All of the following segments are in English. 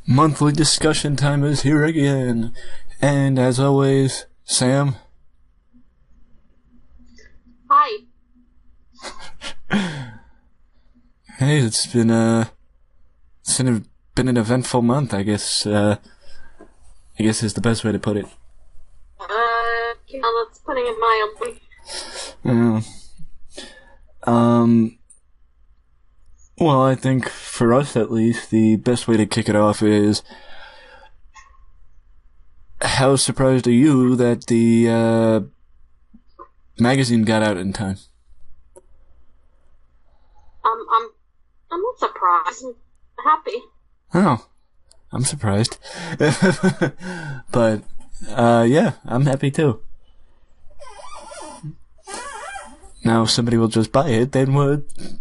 Monthly discussion time is here again. And as always, Sam. Hi. Hey, it's been an eventful month, I guess. I guess is the best way to put it. That's putting it mildly. Well, I think for us at least, the best way to kick it off is, how surprised are you that the magazine got out in time? I'm not surprised. I'm happy. Oh, I'm surprised. But, yeah, I'm happy too. Now, if somebody will just buy it, then what? And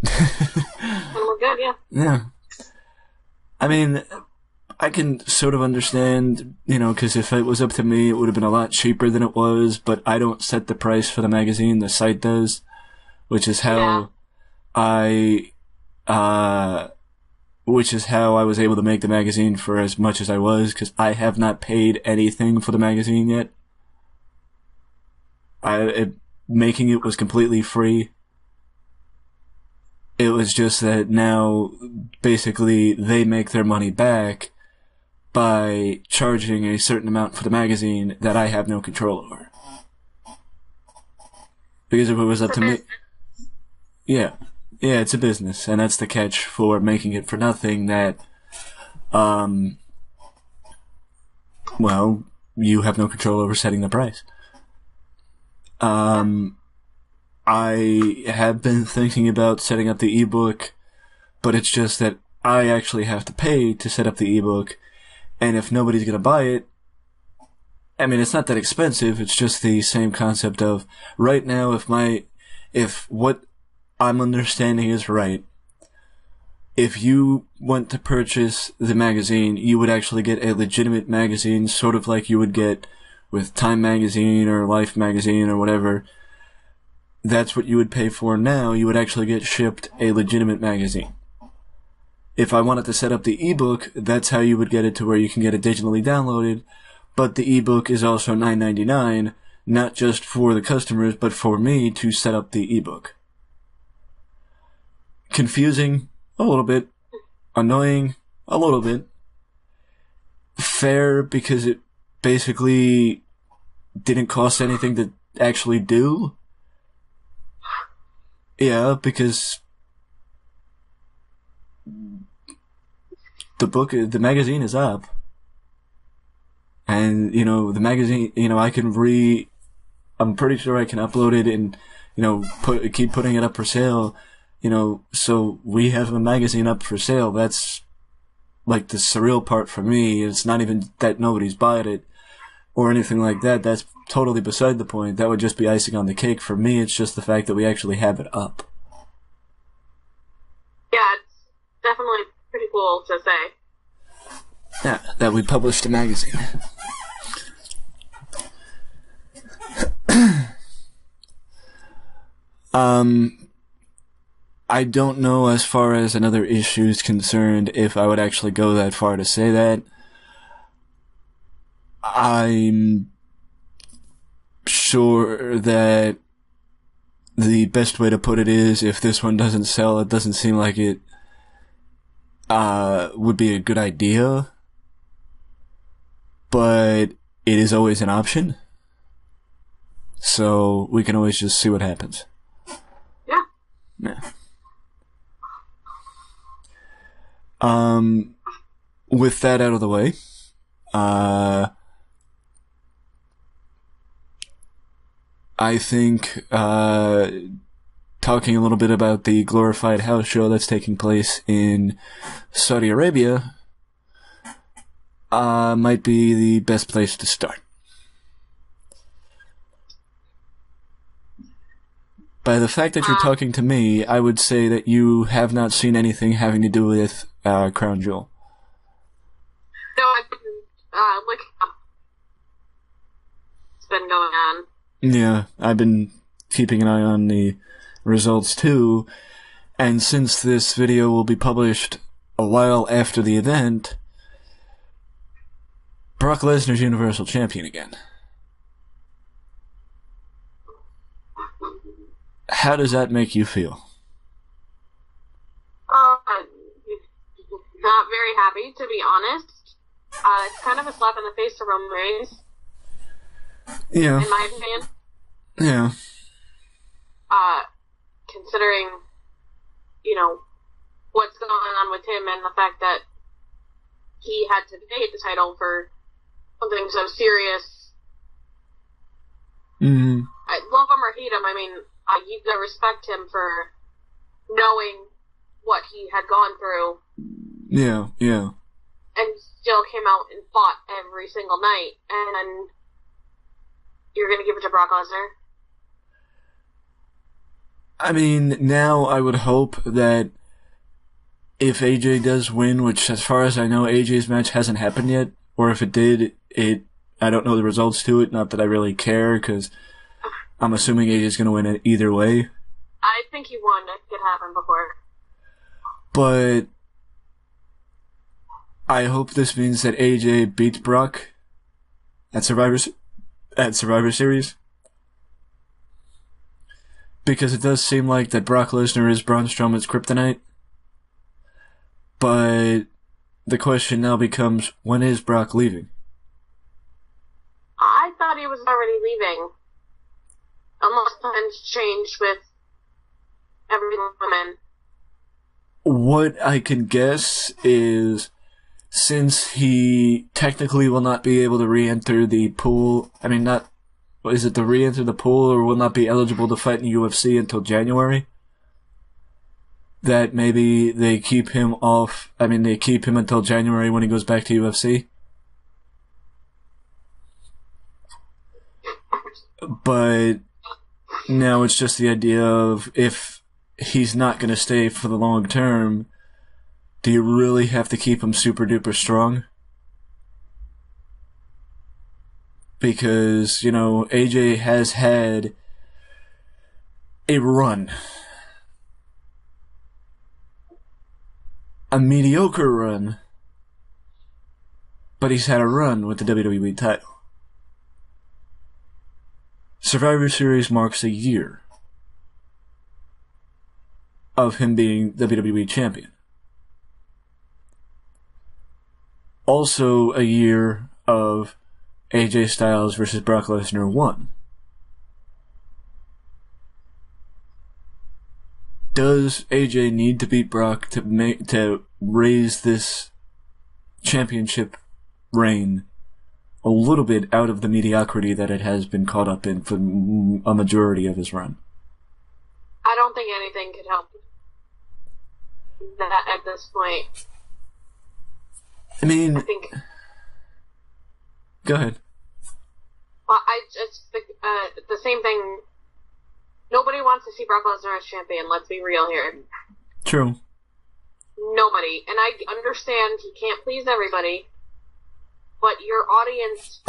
we're good, yeah. Yeah. I mean, I can sort of understand, because if it was up to me, it would have been a lot cheaper than it was, but I don't set the price for the magazine, the site does, which is how which is how I was able to make the magazine for as much as I was, because I have not paid anything for the magazine yet. Making it was completely free. It was just that now, basically, they make their money back by charging a certain amount for the magazine that I have no control over. Because if it was up to me... Yeah, it's a business, and that's the catch for making it for nothing, that, well, you have no control over setting the price. I have been thinking about setting up the ebook, but it's just that I actually have to pay to set up the ebook, and if nobody's gonna buy it, I mean, it's not that expensive, it's just the same concept of, right now, if what I'm understanding is right, if you went to purchase the magazine, you would actually get a legitimate magazine, sort of like you would get with Time Magazine or Life Magazine or whatever. That's what you would pay for now. You would actually get shipped a legitimate magazine. If I wanted to set up the ebook, that's how you would get it to where you can get it digitally downloaded, but the ebook is also $9.99, not just for the customers, but for me to set up the ebook. Confusing, a little bit. Annoying, a little bit. Fair, because it basically didn't cost anything to actually do. Yeah, because the magazine is up. And, the magazine, I'm pretty sure I can upload it and, keep putting it up for sale, so we have a magazine up for sale. That's, like, the surreal part for me. It's not even that nobody's bought it or anything like that. That's totally beside the point. That would just be icing on the cake. For me, it's just the fact that we actually have it up. Yeah, it's definitely pretty cool to say. Yeah, that we published a magazine. I don't know, as far as another issue is concerned, if I would actually go that far to say that. I'm sure that the best way to put it is, if this one doesn't sell, it doesn't seem like it would be a good idea, but it is always an option, so we can always just see what happens. Yeah. With that out of the way, I think, talking a little bit about the glorified house show that's taking place in Saudi Arabia, might be the best place to start. By the fact that you're talking to me, I would say that you have not seen anything having to do with, Crown Jewel. No, I've been, looking up. It's been going on. Yeah, I've been keeping an eye on the results too, and since this video will be published a while after the event, Brock Lesnar's Universal Champion again. How does that make you feel? Not very happy, to be honest. It's kind of a slap in the face to Roman Reigns. Yeah. In my opinion. Yeah. Considering, what's going on with him and the fact that he had to vacate the title for something so serious. Mm-hmm. I love him or hate him. I mean, you gotta respect him for knowing what he had gone through. Yeah, yeah. And still came out and fought every single night. And you're gonna give it to Brock Lesnar? I mean, now I would hope that if AJ does win, which as far as I know, AJ's match hasn't happened yet, or if it did, I don't know the results to it, not that I really care, because I'm assuming AJ's going to win it either way. I think he won. It could happen before. But I hope this means that AJ beats Brock at Survivor Series. Because it does seem like that Brock Lesnar is Braun Strowman's kryptonite. But the question now becomes, when is Brock leaving? I thought he was already leaving. Unless times changed with every woman. What I can guess is, since he technically will not be able to re-enter the pool, is it to re-enter the pool or will not be eligible to fight in the UFC until January? That maybe they keep him they keep him until January when he goes back to UFC? But now it's just the idea of, if he's not going to stay for the long term, do you really have to keep him super duper strong? Because, AJ has had a run. A mediocre run. But he's had a run with the WWE title. Survivor Series marks a year of him being WWE champion. Also a year of AJ Styles versus Brock Lesnar 1. Does AJ need to beat Brock to raise this championship reign a little bit out of the mediocrity that it has been caught up in for a majority of his run? I don't think anything could help that at this point. I think. Go ahead. Well, I just think the same thing. Nobody wants to see Brock Lesnar as champion. Let's be real here. True. Nobody, and I understand he can't please everybody, but your audience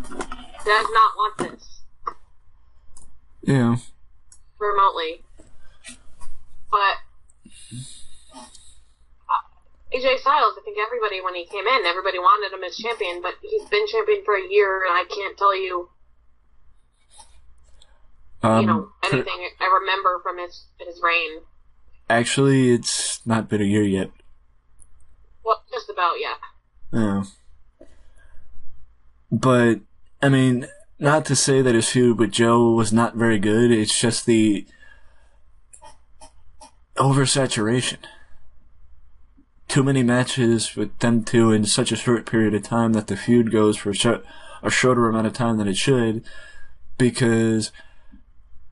does not want this. Yeah. Remotely, but AJ Styles, I think everybody, when he came in, everybody wanted him as champion, but he's been champion for a year, and I can't tell you, anything I remember from his reign. Actually, it's not been a year yet. Well, just about, yeah. Yeah. But, not to say that his feud with Joe was not very good, it's just the oversaturation. Too many matches with them two in such a short period of time that the feud goes for a shorter amount of time than it should, because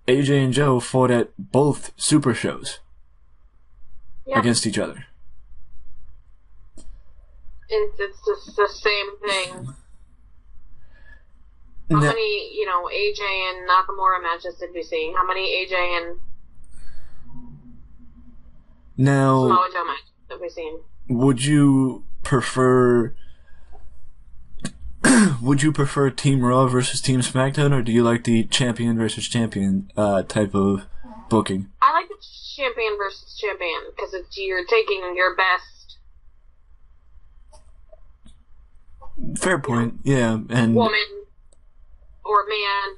AJ and Joe fought at both super shows against each other. It's just the same thing. How many, AJ and Nakamura matches did we see? How many AJ and Samoa Joe matches have we seen? Would you prefer Team Raw versus Team SmackDown, or do you like the champion versus champion type of booking? I like the champion versus champion, because you're taking your best Fair point, yeah. And woman or man,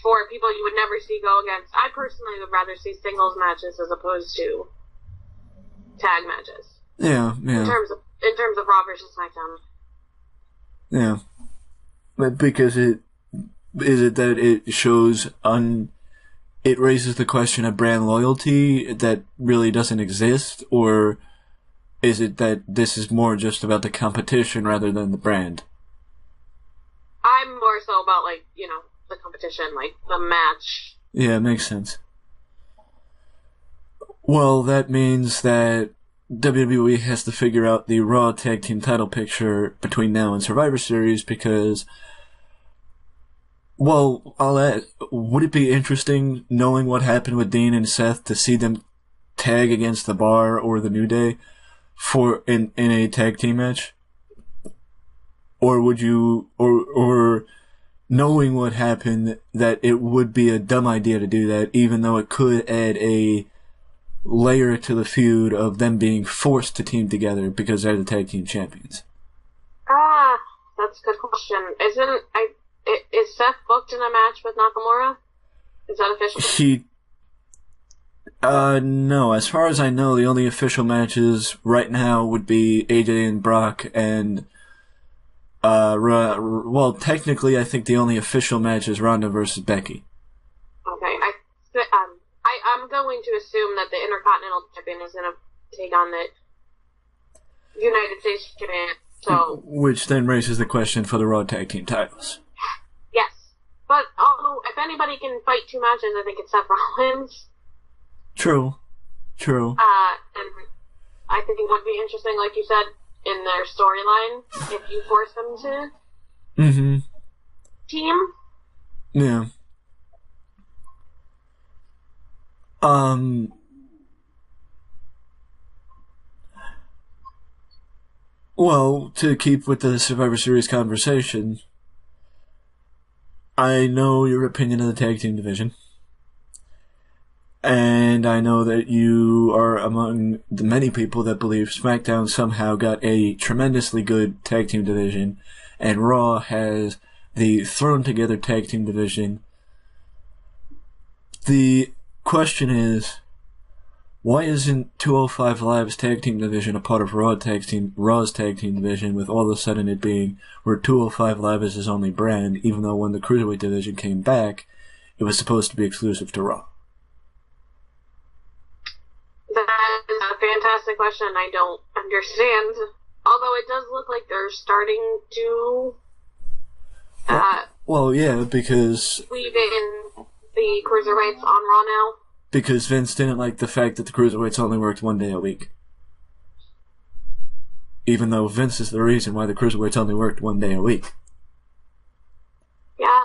for people you would never see go against. I personally would rather see singles matches as opposed to tag matches. Yeah. In terms of Raw versus SmackDown. Yeah. But because it shows it raises the question of brand loyalty that really doesn't exist, or is it that this is more just about the competition rather than the brand? I'm more so about, the competition, the match. Yeah, it makes sense. Well, that means that WWE has to figure out the Raw Tag Team title picture between now and Survivor Series because, well, I'll ask, would it be interesting, knowing what happened with Dean and Seth, to see them tag against the Bar or the New Day in a tag team match? Or would you, or knowing what happened, that it would be a dumb idea to do that, even though it could add a layer to the feud of them being forced to team together because they're the tag team champions? That's a good question. Is Seth booked in a match with Nakamura? Is that official? No. As far as I know, the only official matches right now would be AJ and Brock and, well, technically I think the only official match is Ronda versus Becky. Okay, I'm going to assume that the Intercontinental Champion is going to take on the United States Champion, so... Which then raises the question for the Raw Tag Team titles. Yes. But, although, if anybody can fight two matches, I think it's Seth Rollins. True. And I think it would be interesting, like you said, in their storyline, if you force them to team. Yeah. Well, to keep with the Survivor Series conversation, I know your opinion of the tag team division. And I know that you are among the many people that believe SmackDown somehow got a tremendously good tag team division, and Raw has the thrown together tag team division. The question is, why isn't 205 Live's tag team division a part of Raw's tag team division, with all of a sudden it being where 205 Live is his only brand, even though when the Cruiserweight division came back, it was supposed to be exclusive to Raw? That is a fantastic question. I don't understand. Although it does look like they're starting to... well, yeah, because... weave in the Cruiserweights on Raw now. Because Vince didn't like the fact that the Cruiserweights only worked one day a week. Even though Vince is the reason why the Cruiserweights only worked one day a week. Yeah.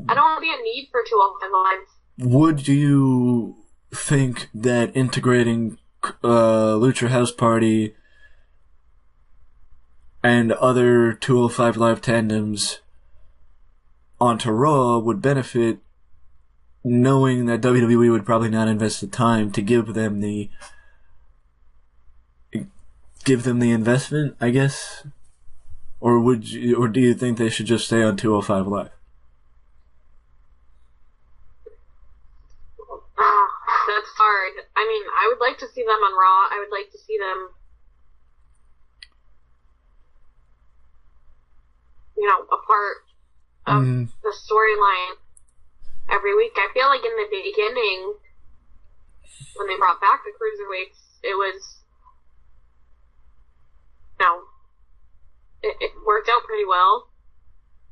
I don't see a need for 205 Live. Would you think that integrating Lucha House Party and other 205 Live tandems onto Raw would benefit, knowing that WWE would probably not invest the time to give them the investment, I guess? Or do you think they should just stay on 205 Live? That's hard. I mean, I would like to see them on Raw. I would like to see them, a part of the storyline every week. I feel like in the beginning, when they brought back the Cruiserweights, it was, it worked out pretty well.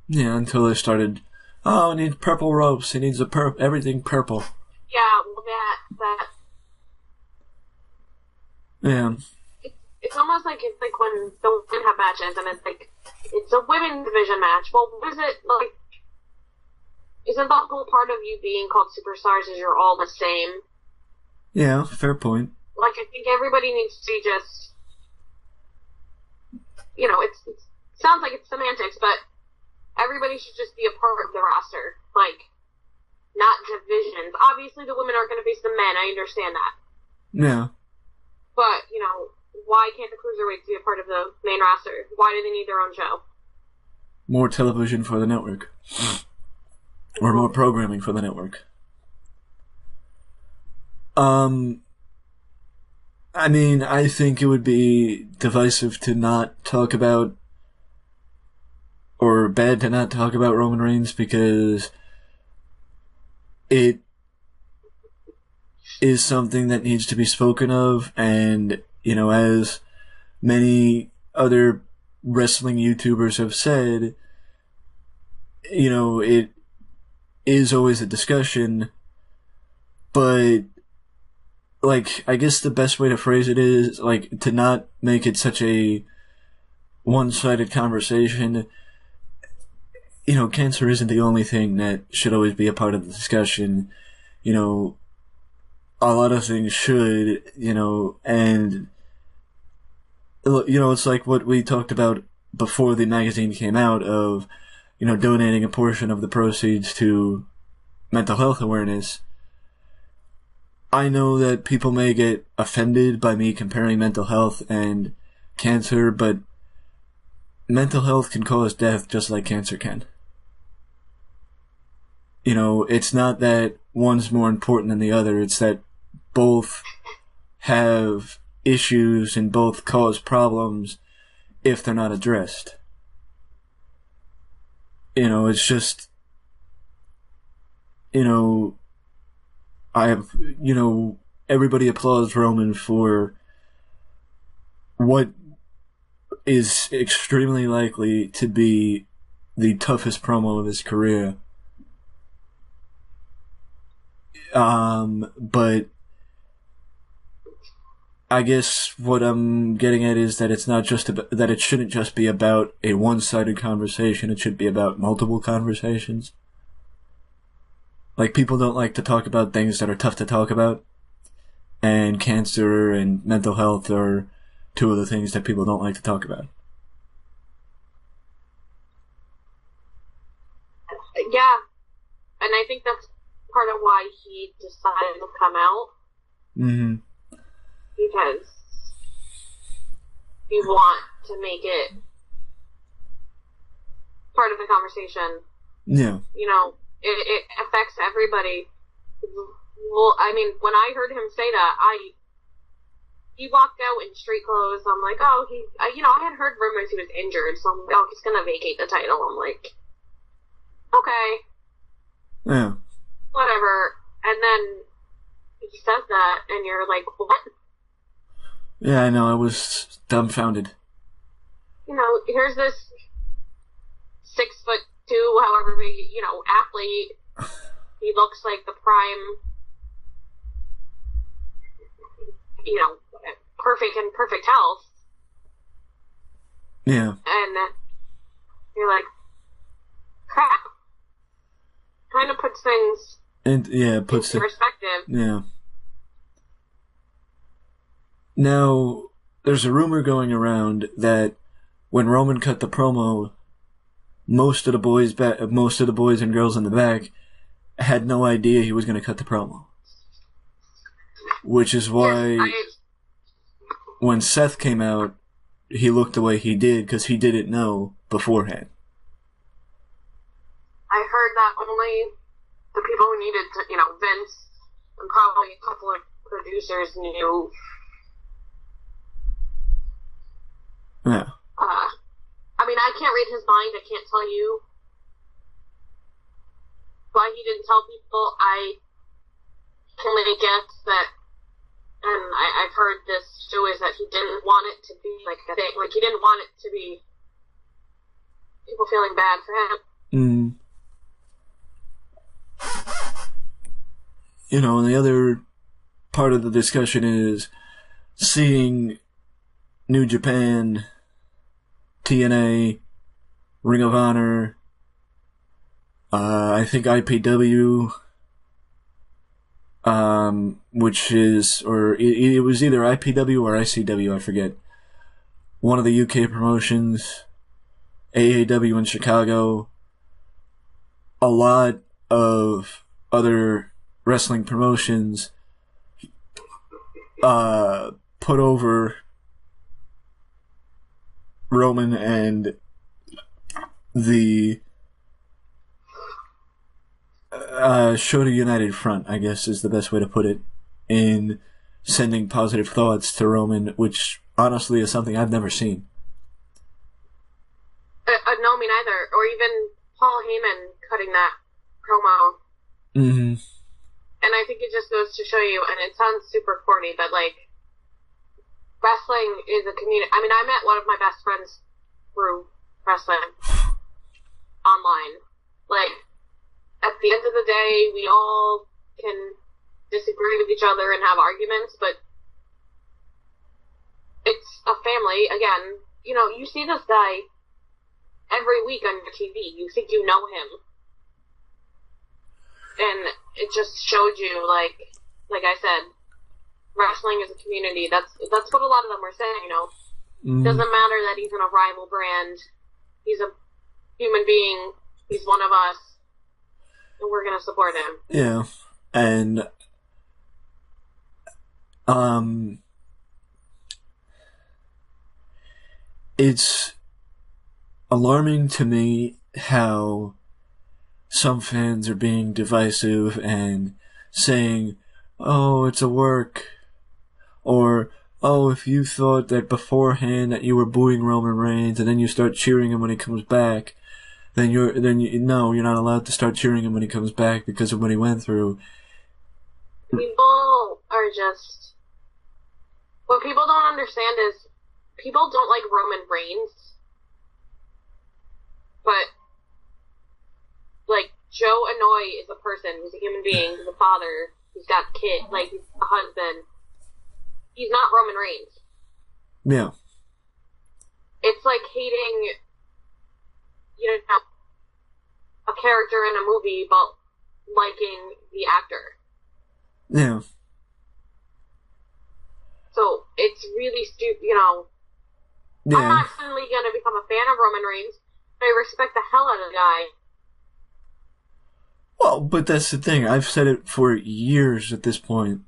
Yeah, until they started, it needs purple ropes, it needs everything purple. Yeah, well, that. Yeah. It's almost like it's like when the women have matches and it's like, it's a women's division match. Well, what is it like? Isn't the whole part of you being called superstars is you're all the same? Yeah, fair point. Like, I think everybody needs to just, it sounds like it's semantics, but everybody should just be a part of the roster. Like, not divisions. Obviously, the women aren't going to face the men. I understand that. Yeah. But, you know, why can't the cruiserweights be a part of the main roster? Why do they need their own show? More television for the network. Or more programming for the network. I mean, I think it would be divisive to not talk about, or bad to not talk about Roman Reigns, because it is something that needs to be spoken of, and, you know, as many other wrestling YouTubers have said, you know, it is always a discussion, but, like, I guess the best way to phrase it is, like, to not make it such a one-sided conversation. You know, cancer isn't the only thing that should always be a part of the discussion. You know, a lot of things should, you know, and, you know, it's like what we talked about before the magazine came out of, you know, donating a portion of the proceeds to mental health awareness. I know that people may get offended by me comparing mental health and cancer, but mental health can cause death just like cancer can. You know, it's not that one's more important than the other, it's that both have issues and both cause problems if they're not addressed. You know, it's just, you know, everybody applauds Roman for what is extremely likely to be the toughest promo of his career. But I guess what I'm getting at is that it's not just that it shouldn't just be about a one-sided conversation. It should be about multiple conversations. Like, people don't like to talk about things that are tough to talk about, and cancer and mental health are two of the things that people don't like to talk about. Yeah, and I think that's part of why he decided to come out. Mm-hmm. Because you want to make it part of the conversation. Yeah. You know, it affects everybody. Well, I mean, when I heard him say that, he walked out in street clothes. I'm like, oh, I had heard rumors he was injured, so I'm like, oh, he's gonna vacate the title. I'm like, okay. Yeah. Whatever. And then he says that, and you're like, what? Yeah, I know, I was dumbfounded. You know, here's this 6'2", however big, you know, athlete. He looks like the prime, you know, perfect health. Yeah. And you're like, crap. Kind of puts things into perspective. Yeah. Now, there's a rumor going around that when Roman cut the promo, most of the boys and girls in the back had no idea he was going to cut the promo. Which is why when Seth came out, he looked the way he did, because he didn't know beforehand. I heard that only the people who needed to, you know, Vince and probably a couple of producers knew. Yeah. I mean, I can't read his mind. I can't tell you why he didn't tell people. I can only guess that, and I've heard this too, is that he didn't want it to be like a thing. Like, he didn't want it to be people feeling bad for him. Mm. You know, and the other part of the discussion is seeing New Japan, TNA, Ring of Honor, I think IPW, which is, or it was either IPW or ICW, I forget. One of the UK promotions, AAW in Chicago. A lot of other wrestling promotions put over Roman and the showed a united front, I guess is the best way to put it, in sending positive thoughts to Roman, which honestly is something I've never seen. No, me neither. Or even Paul Heyman cutting that promo. Mm-hmm. And I think it just goes to show you, and it sounds super corny, but like, wrestling is a community. I mean, I met one of my best friends through wrestling online. Like, at the end of the day, we all can disagree with each other and have arguments, but it's a family. Again, you know, you see this guy every week on your TV. You think you know him. And it just showed you, like I said, wrestling is a community. That's what a lot of them were saying, you know. It doesn't matter that he's in a rival brand. He's a human being. He's one of us. And we're going to support him. Yeah. And, it's alarming to me how some fans are being divisive and saying, oh, it's a work, or, oh, if you thought that beforehand that you were booing Roman Reigns and then you start cheering him when he comes back, then you're not allowed to start cheering him when he comes back because of what he went through. People are just, what people don't understand is, people don't like Roman Reigns, but, like, Joe Anoa'i is a person, he's a human being, he's a father, he's got kids, like, he's a husband. He's not Roman Reigns. Yeah. It's like hating, you know, a character in a movie, but liking the actor. Yeah. So, it's really stupid, you know. Yeah. I'm not suddenly going to become a fan of Roman Reigns, but I respect the hell out of the guy. Well, but that's the thing. I've said it for years at this point.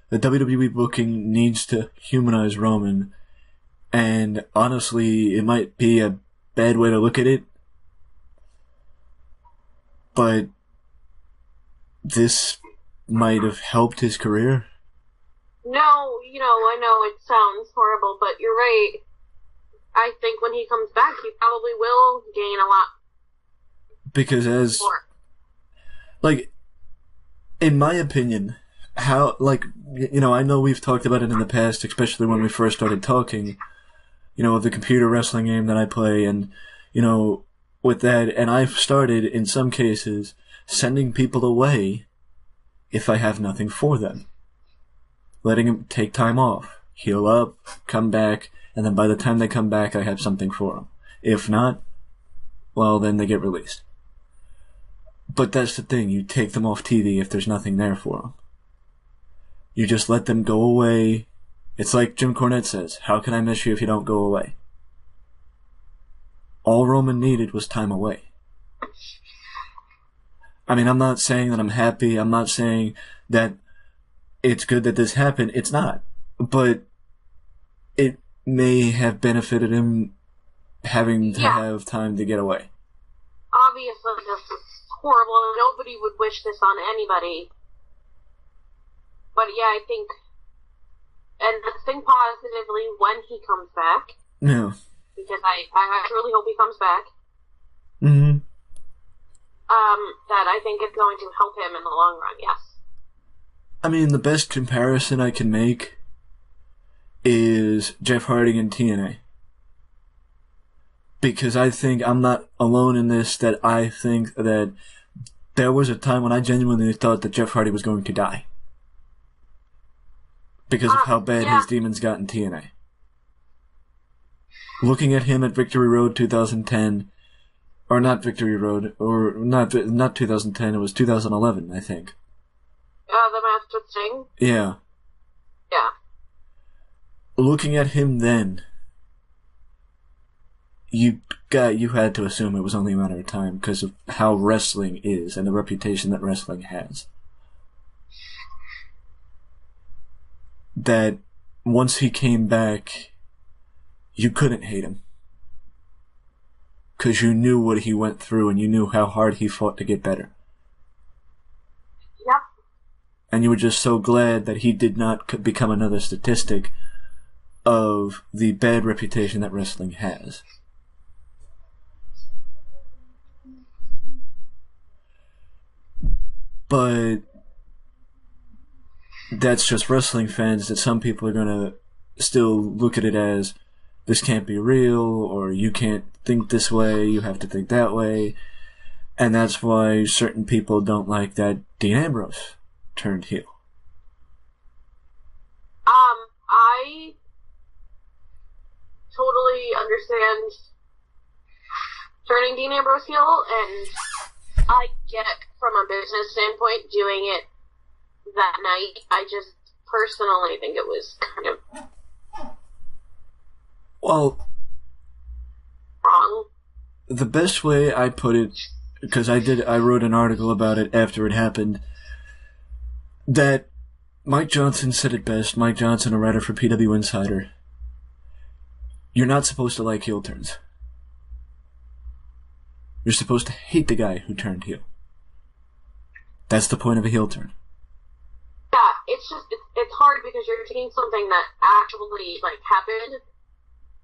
The WWE booking needs to humanize Roman. And honestly, it might be a bad way to look at it. But this might have helped his career. No, you know, I know it sounds horrible, but you're right. I think when he comes back, he probably will gain a lot. Because as... more. Like, in my opinion, how, like, you know, I know we've talked about it in the past, especially when we first started talking, you know, of the computer wrestling game that I play, and, you know, with that, and I've started, in some cases, sending people away if I have nothing for them. Letting them take time off, heal up, come back, and then by the time they come back, I have something for them. If not, well, then they get released. But that's the thing, you take them off TV if there's nothing there for them. You just let them go away. It's like Jim Cornette says, how can I miss you if you don't go away? All Roman needed was time away. I mean, I'm not saying that I'm happy, I'm not saying that it's good that this happened, it's not. But it may have benefited him having to have time to get away. Obviously, this is horrible. Nobody would wish this on anybody. But yeah, I think, and let's think positively when he comes back. Yeah. Because I truly hope he comes back. Mm-hmm. That I think it's going to help him in the long run, yes. I mean, the best comparison I can make is Jeff Hardy and TNA. Because I think I'm not alone in this, that I think that there was a time when I genuinely thought that Jeff Hardy was going to die. Because of how bad his demons got in TNA. Looking at him at Victory Road 2010, or not Victory Road, or not 2010, it was 2011, I think. The match with Sting? Yeah. Yeah. Looking at him then, you had to assume it was only a matter of time because of how wrestling is and the reputation that wrestling has. That once he came back, you couldn't hate him. Because you knew what he went through and you knew how hard he fought to get better. Yep. And you were just so glad that he did not become another statistic of the bad reputation that wrestling has. But that's just wrestling fans, that some people are going to still look at it as, this can't be real, or you can't think this way, you have to think that way. And that's why certain people don't like that Dean Ambrose turned heel. I totally understand turning Dean Ambrose heel, and I get from a business standpoint doing it that night. I just personally think it was kind of wrong. The best way I put it, because I wrote an article about it after it happened, that Mike Johnson said it best. Mike Johnson, a writer for PW Insider. You're not supposed to like heel turns. You're supposed to hate the guy who turned heel. That's the point of a heel turn. Yeah, it's hard because you're taking something that actually, happened.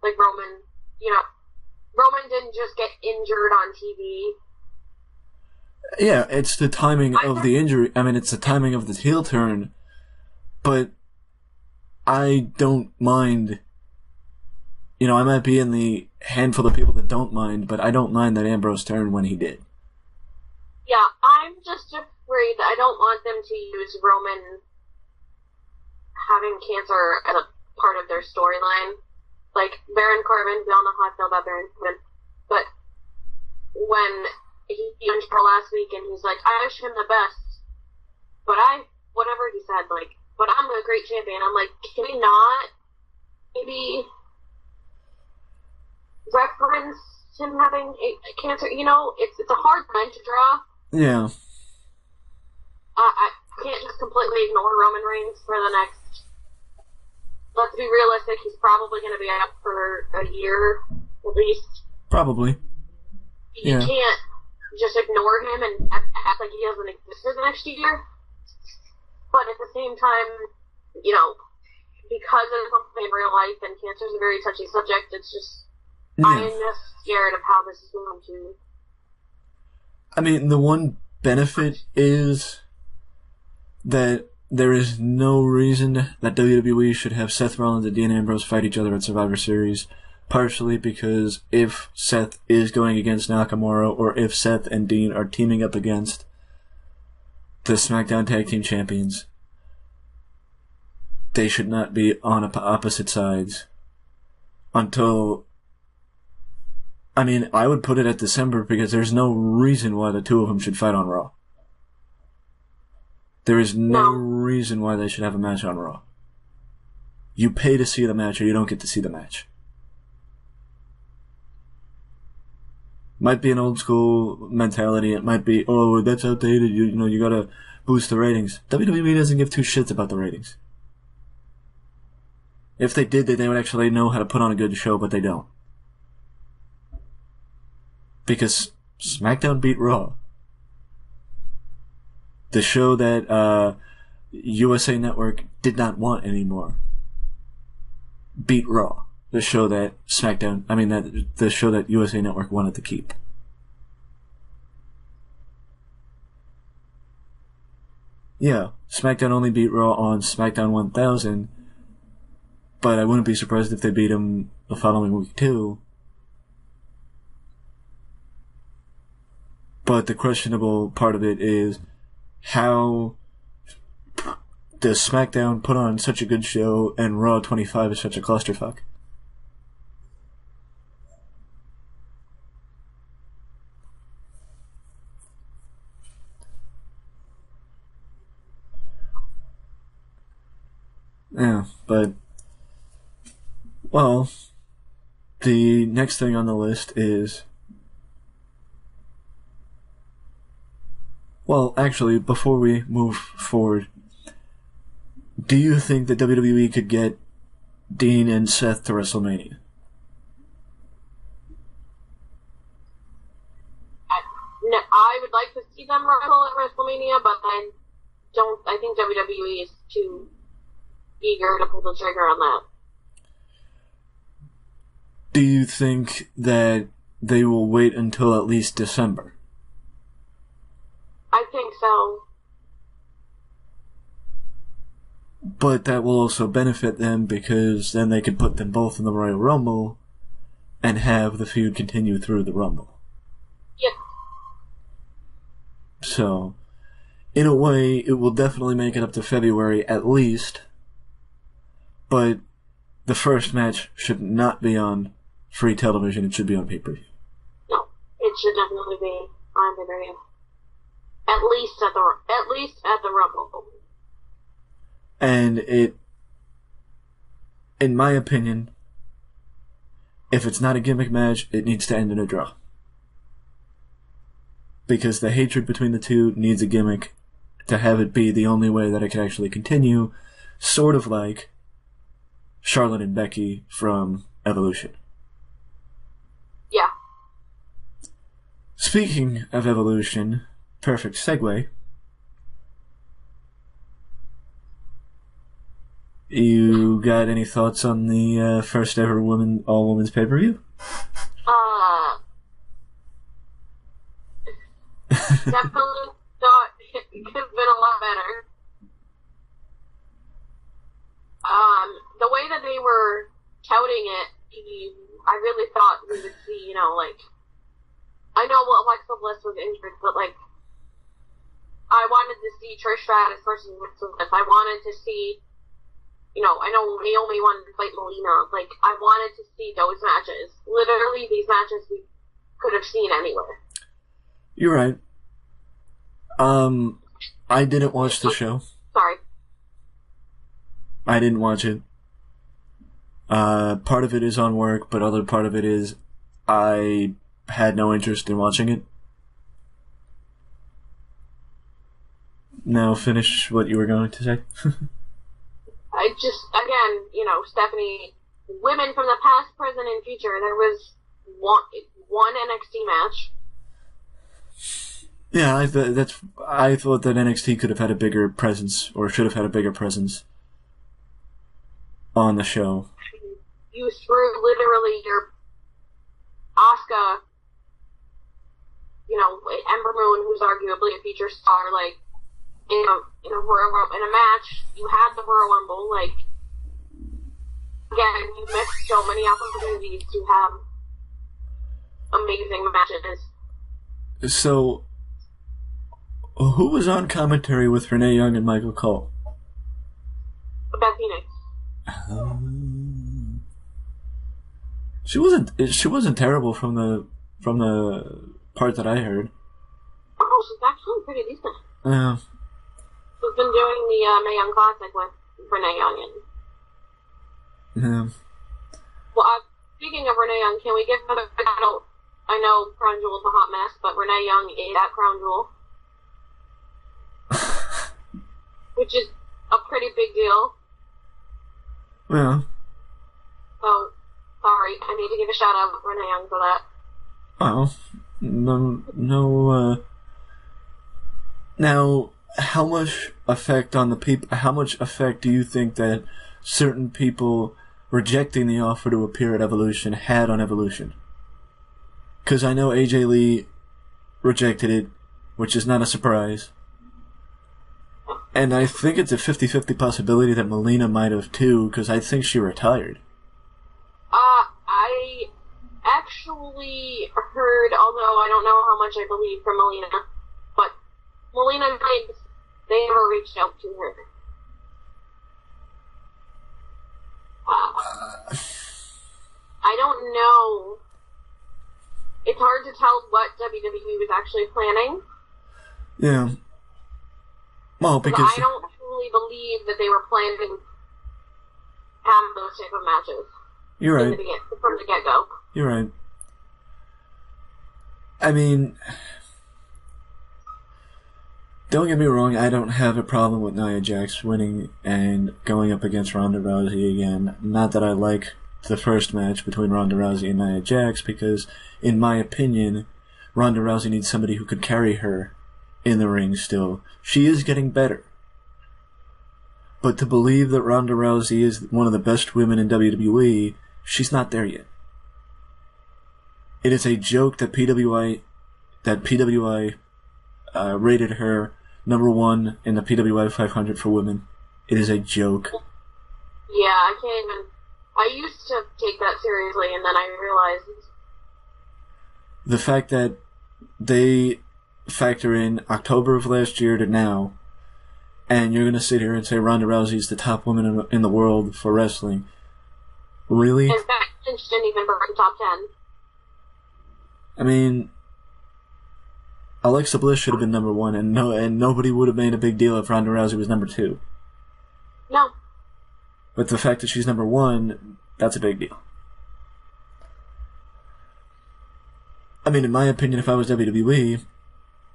Like Roman, Roman didn't just get injured on TV. Yeah, it's the timing of the injury. I mean, it's the timing of the heel turn. But I don't mind. I might be in the handful of people that don't mind, but I don't mind that Ambrose turned when he did. Yeah, I'm just afraid that I don't want them to use Roman having cancer as a part of their storyline. Like, Baron Corbin, we all know how I feel about Baron Corbin, but when he went to last week and he's like, I wish him the best, but whatever he said, but I'm a great champion. I'm like, can we not maybe reference him having cancer? It's a hard line to draw. Yeah. I can't just completely ignore Roman Reigns for the next. Let's be realistic. He's probably going to be out for a year at least. Probably. You can't just ignore him and act like he doesn't exist for the next year. But at the same time, because of something in real life and cancer is a very touchy subject, it's just, I'm just scared of how this is going to. I mean, the one benefit is that there is no reason that WWE should have Seth Rollins and Dean Ambrose fight each other at Survivor Series, partially because if Seth is going against Nakamura, or if Seth and Dean are teaming up against the SmackDown Tag Team Champions, they should not be on opposite sides until... I mean, I would put it at December because there's no reason why the two of them should fight on Raw. There is no reason why they should have a match on Raw. You pay to see the match or you don't get to see the match. Might be an old school mentality. It might be, oh, that's outdated. You gotta boost the ratings. WWE doesn't give two shits about the ratings. If they did, they would actually know how to put on a good show, but they don't. Because SmackDown beat Raw. The show that USA Network did not want anymore beat Raw. The show that the show that USA Network wanted to keep. Yeah, SmackDown only beat Raw on SmackDown 1000, but I wouldn't be surprised if they beat them the following week too. But the questionable part of it is how does SmackDown put on such a good show and Raw 25 is such a clusterfuck? Yeah, but, well, the next thing on the list is... Well, actually, before we move forward, do you think that WWE could get Dean and Seth to WrestleMania? I would like to see them wrestle at WrestleMania, but I think WWE is too eager to pull the trigger on that. Do you think that they will wait until at least December? I think so. But that will also benefit them because then they can put them both in the Royal Rumble and have the feud continue through the Rumble. Yep. So, in a way, it will definitely make it up to February at least, but the first match should not be on free television, it should be on pay-per-view. No, it should definitely be on pay-per-view. At least at the Rumble. And it, in my opinion, if it's not a gimmick match, it needs to end in a draw. Because the hatred between the two needs a gimmick to have it be the only way that it can actually continue, sort of like Charlotte and Becky from Evolution. Yeah. Speaking of Evolution, perfect segue. You got any thoughts on the first ever all-women's pay-per-view? Definitely thought it could have been a lot better. The way that they were touting it, I really thought we would see, I know Alexa Bliss was injured, but, I wanted to see Trish Stratus versus Alexa Bliss. I wanted to see, I know Naomi wanted to fight Melina. I wanted to see those matches. Literally, these matches we could have seen anywhere. You're right. I didn't watch the show. Sorry. I didn't watch it. Part of it is on work, but other part of it is I had no interest in watching it. Now finish what you were going to say. I just, again, Stephanie, women from the past, present, and future, there was one NXT match. Yeah, I thought that NXT could have had a bigger presence, or should have had a bigger presence on the show. You threw literally your Asuka, Ember Moon, who's arguably a feature star, in a match. You had the Royal Rumble, again, you missed so many opportunities to have amazing matches. So, who was on commentary with Renee Young and Michael Cole? Beth Phoenix. She wasn't terrible from the part that I heard. Oh, she's actually pretty decent. Yeah. She's been doing the Mae Young Classic with Renee Young. Yeah. Well, speaking of Renee Young, can we give her I know Crown Jewel's a hot mess, but Renee Young is at Crown Jewel. Which is a pretty big deal. Yeah. So, sorry, I need to give a shout out to Renee Young for that. Well, no, now, how much effect on the people, how much effect do you think that certain people rejecting the offer to appear at Evolution had on Evolution? Because I know AJ Lee rejected it, which is not a surprise. And I think it's a 50-50 possibility that Melina might have too, because I think she retired. I actually heard, although I don't know how much I believe from Melina, but Melina claims they never reached out to her. I don't know. It's hard to tell what WWE was actually planning. Yeah. Well, because I don't truly believe that they were planning to have those type of matches. You're right. From the get-go. You're right. I mean, don't get me wrong, I don't have a problem with Nia Jax winning and going up against Ronda Rousey again. Not that I like the first match between Ronda Rousey and Nia Jax, because, in my opinion, Ronda Rousey needs somebody who could carry her in the ring still. She is getting better. But to believe that Ronda Rousey is one of the best women in WWE, she's not there yet. It is a joke that PWI rated her number 1 in the PWI 500 for women. It is a joke. Yeah, I can't even... I used to take that seriously, and then I realized... The fact that they factor in October of last year to now, and you're going to sit here and say Ronda Rousey's the top woman in the world for wrestling. Really? In fact, Lynch didn't even break top 10. I mean, Alexa Bliss should have been number 1, and nobody would have made a big deal if Ronda Rousey was number 2. No. But the fact that she's number 1, that's a big deal. I mean, in my opinion, if I was WWE,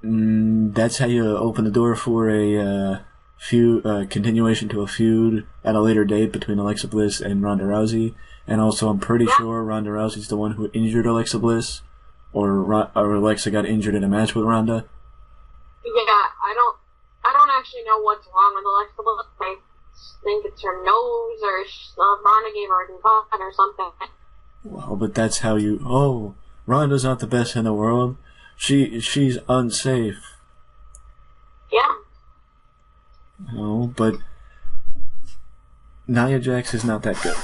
that's how you open the door for a continuation to a feud at a later date between Alexa Bliss and Ronda Rousey. And also, I'm pretty sure Ronda Rousey's the one who injured Alexa Bliss, or Alexa got injured in a match with Ronda. Yeah, I don't actually know what's wrong with Alexa Bliss. I think it's her nose, or Ronda gave her a concussion or something. Well, but that's how you... Oh, Ronda's not the best in the world. She's unsafe. Yeah. No, but Nia Jax is not that good.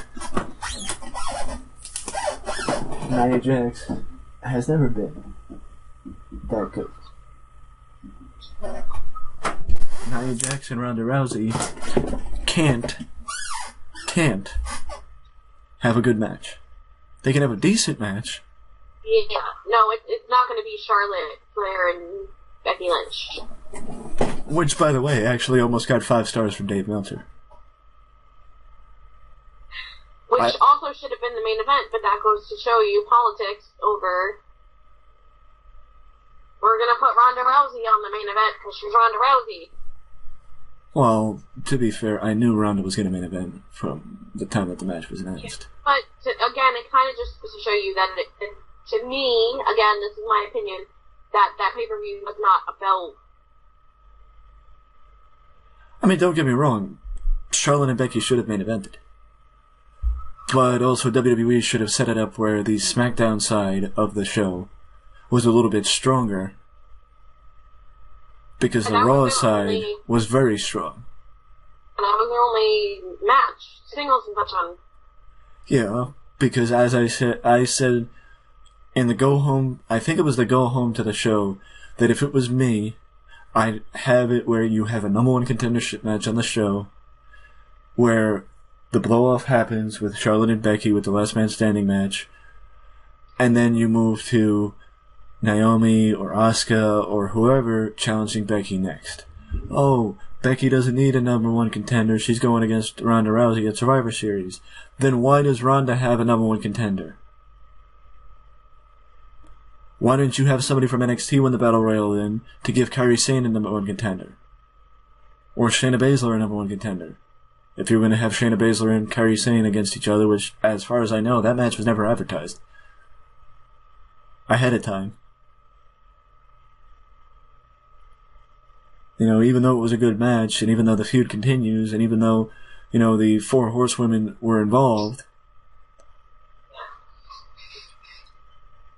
Nia Jax has never been that good. Nia Jax and Ronda Rousey can't have a good match. They can have a decent match. Yeah, no, it's not going to be Charlotte, Flair, and Becky Lynch. Which, by the way, actually almost got 5 stars from Dave Meltzer. Which also should have been the main event, but that goes to show you politics over... We're going to put Ronda Rousey on the main event because she's Ronda Rousey. Well, to be fair, I knew Ronda was going to main event from the time that the match was announced. But, again, it kind of just goes to show you that, to me, again, this is my opinion, that pay-per-view was not about... I mean, don't get me wrong. Charlotte and Becky should have main evented. But also WWE should have set it up where the SmackDown side of the show was a little bit stronger. Because the Raw side was very strong. And that was their only match. Singles and such on. Yeah, because as I said in the go home, I think it was the go home to the show, that if it was me, I'd have it where you have a number 1 contendership match on the show, where the blow-off happens with Charlotte and Becky with the last man standing match, and then you move to Naomi or Asuka or whoever challenging Becky next. Oh, Becky doesn't need a number 1 contender, she's going against Ronda Rousey at Survivor Series. Then why does Ronda have a number 1 contender? Why didn't you have somebody from NXT win the Battle Royal then to give Kairi Sane a number 1 contender? Or Shayna Baszler a number 1 contender? If you're going to have Shayna Baszler and Kairi Sane against each other, which, as far as I know, that match was never advertised ahead of time. You know, even though it was a good match, and even though the feud continues, and even though, you know, the 4 horsewomen were involved,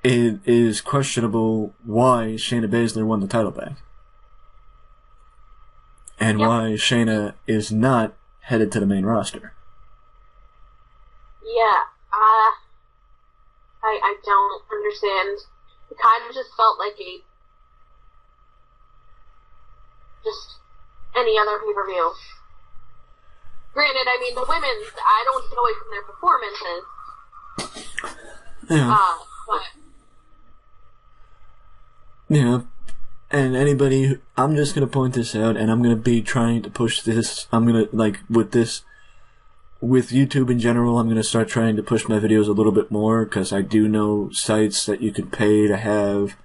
it is questionable why Shayna Baszler won the title back. And why Shayna is not headed to the main roster. Yeah, I don't understand. It kind of just felt like just any other pay-per-view. Granted, I mean, the women's, I don't take away from their performances. Yeah. But... Yeah. And anybody, I'm just going to point this out, and I'm going to be trying to push this, with this with YouTube in general, I'm going to start trying to push my videos a little bit more, because I do know sites that you can pay to have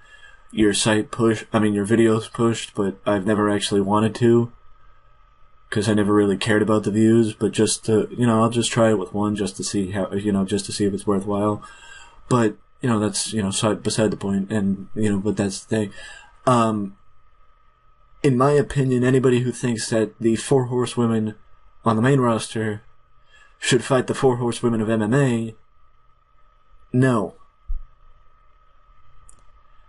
your videos pushed, but I've never actually wanted to, because I never really cared about the views, but just to, I'll just try it with one just to see just to see if it's worthwhile. But, that's, beside the point, and, but that's the thing. In my opinion, anybody who thinks that the 4 horsewomen on the main roster should fight the 4 horsewomen of MMA, no.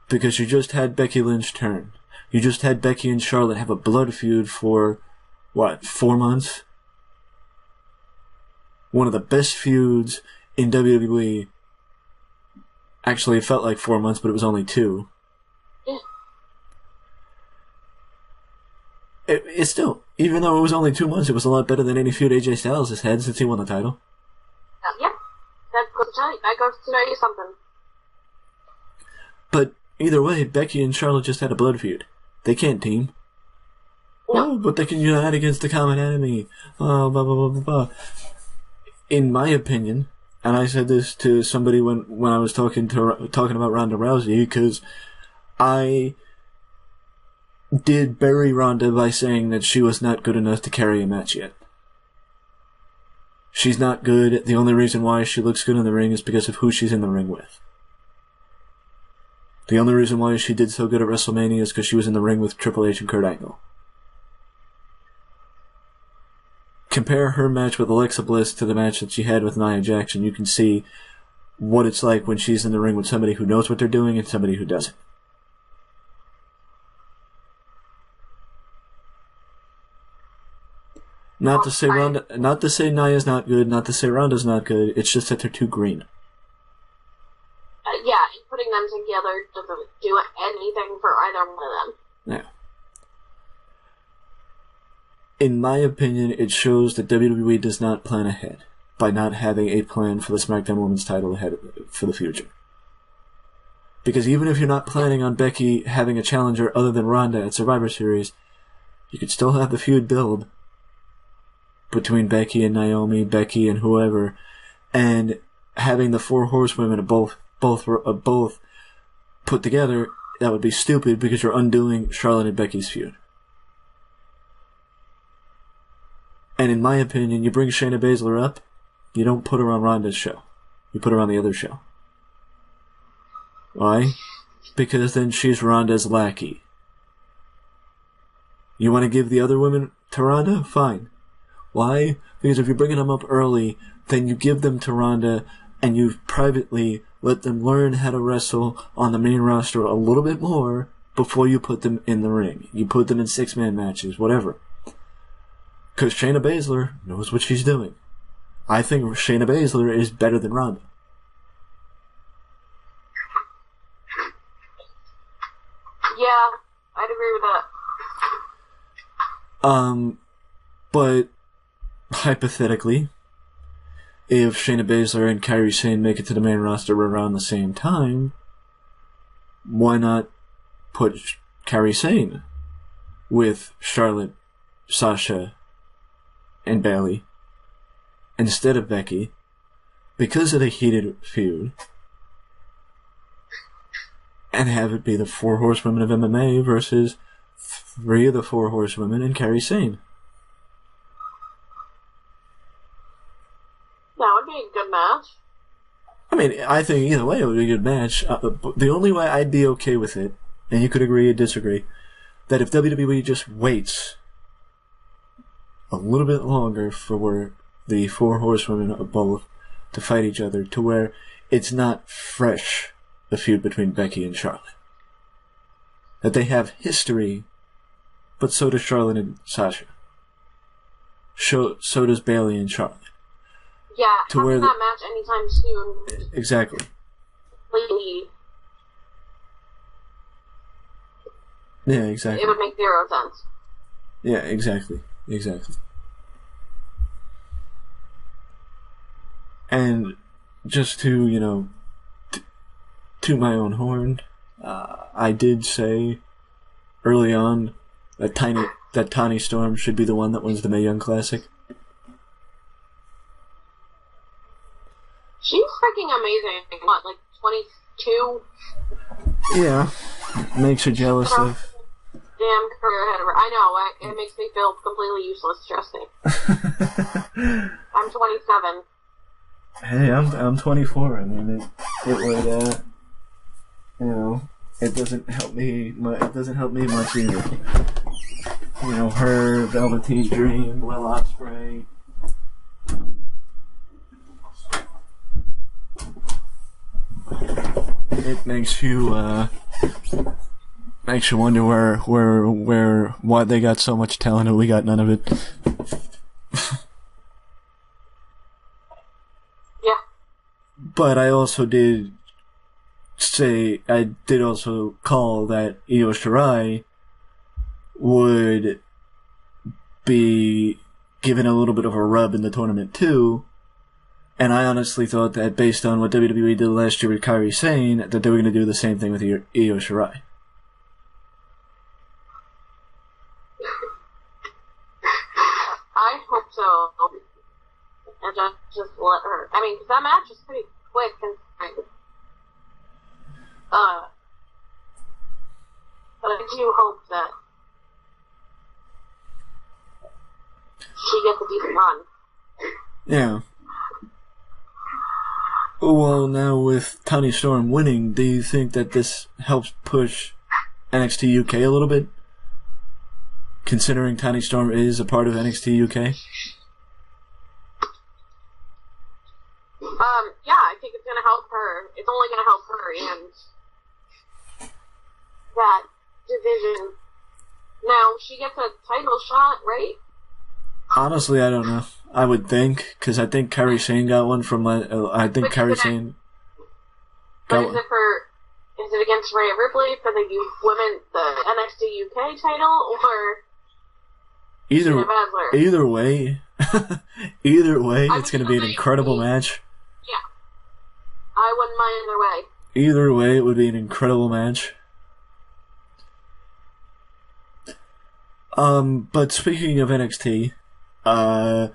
Because you just had Becky Lynch turn. You just had Becky and Charlotte have a blood feud for, 4 months? One of the best feuds in WWE. Actually, it felt like 4 months, but it was only 2. It's still, even though it was only 2 months, it was a lot better than any feud AJ Styles has had since he won the title. Yeah, that goes to tell you something. But either way, Becky and Charlotte just had a blood feud. They can't team. No. Oh, but they can unite against the common enemy. Oh, blah, blah, blah, blah, blah. In my opinion, and I said this to somebody when I was talking about Ronda Rousey, because I did bury Ronda by saying that she was not good enough to carry a match yet. She's not good. The only reason why she looks good in the ring is because of who she's in the ring with. The only reason why she did so good at WrestleMania is because she was in the ring with Triple H and Kurt Angle. Compare her match with Alexa Bliss to the match that she had with Nia Jax, and you can see what it's like when she's in the ring with somebody who knows what they're doing and somebody who doesn't. Not to say Nia's not good, not to say Ronda's not good, it's just that they're too green. Yeah, putting them together doesn't do anything for either one of them. Yeah. In my opinion, it shows that WWE does not plan ahead by not having a plan for the SmackDown Women's title ahead for the future. Because even if you're not planning on Becky having a challenger other than Ronda at Survivor Series, you could still have the feud build between Becky and Naomi, Becky and whoever, and having the 4 horsewomen of both put together, that would be stupid because you're undoing Charlotte and Becky's feud. And in my opinion, you bring Shayna Baszler up, you don't put her on Ronda's show. You put her on the other show. Why? Because then she's Ronda's lackey. You want to give the other women to Ronda? Fine. Why? Because if you're bringing them up early, then you give them to Ronda and you privately let them learn how to wrestle on the main roster a little bit more before you put them in the ring. You put them in 6-man matches, whatever. Because Shayna Baszler knows what she's doing. I think Shayna Baszler is better than Ronda. Yeah, I'd agree with that. But hypothetically, if Shayna Baszler and Kairi Sane make it to the main roster around the same time, why not put Kairi Sane with Charlotte, Sasha, and Bayley instead of Becky because of the heated feud, and have it be the 4 horsewomen of MMA versus 3 of the 4 horsewomen and Kairi Sane? That would be a good match. I mean, I think either way it would be a good match. The only way I'd be okay with it, and you could agree or disagree, that if WWE just waits a little bit longer for the 4 horsewomen of both to fight each other, to where it's not fresh, the feud between Becky and Charlotte. That they have history, but so does Charlotte and Sasha. So does Bayley and Charlotte. Yeah, having that match anytime soon. Exactly. Completely. Yeah, exactly. It would make 0 sense. Yeah, exactly. Exactly. And just to, to my own horn, I did say early on that Tiny Storm should be the one that wins the Mae Young Classic. freaking amazing. What, like 22? Yeah. Makes you jealous of... Damn career ahead of her. I know, it makes me feel completely useless, trust me. I'm 27. Hey, I'm 24. I mean, it would, you know, it doesn't help me much either. You know, her, Velveteen Dream, Will Ospreay. It makes you wonder why they got so much talent and we got none of it. Yeah. But I also did call that Io Shirai would be given a little bit of a rub in the tournament too. And I honestly thought that based on what WWE did last year with Kairi Sane, that they were going to do the same thing with Io Shirai. I hope so. And just let her. I mean, because that match was pretty quick and but I do hope that she gets a decent run. Yeah. Well, now with Toni Storm winning, do you think that this helps push NXT UK a little bit? Considering Toni Storm is a part of NXT UK? Yeah, I think it's gonna help her. It's only gonna help her and that division. Now, she gets a title shot, right? Honestly, I don't know. I would think, because I think Kairi Sane got one from, I think Kairi Sane got one. Is it against Rhea Ripley for the NXT UK title, or either way, it's going to be an incredible match. Yeah. I wouldn't mind either way. Either way, it would be an incredible match. But speaking of NXT, a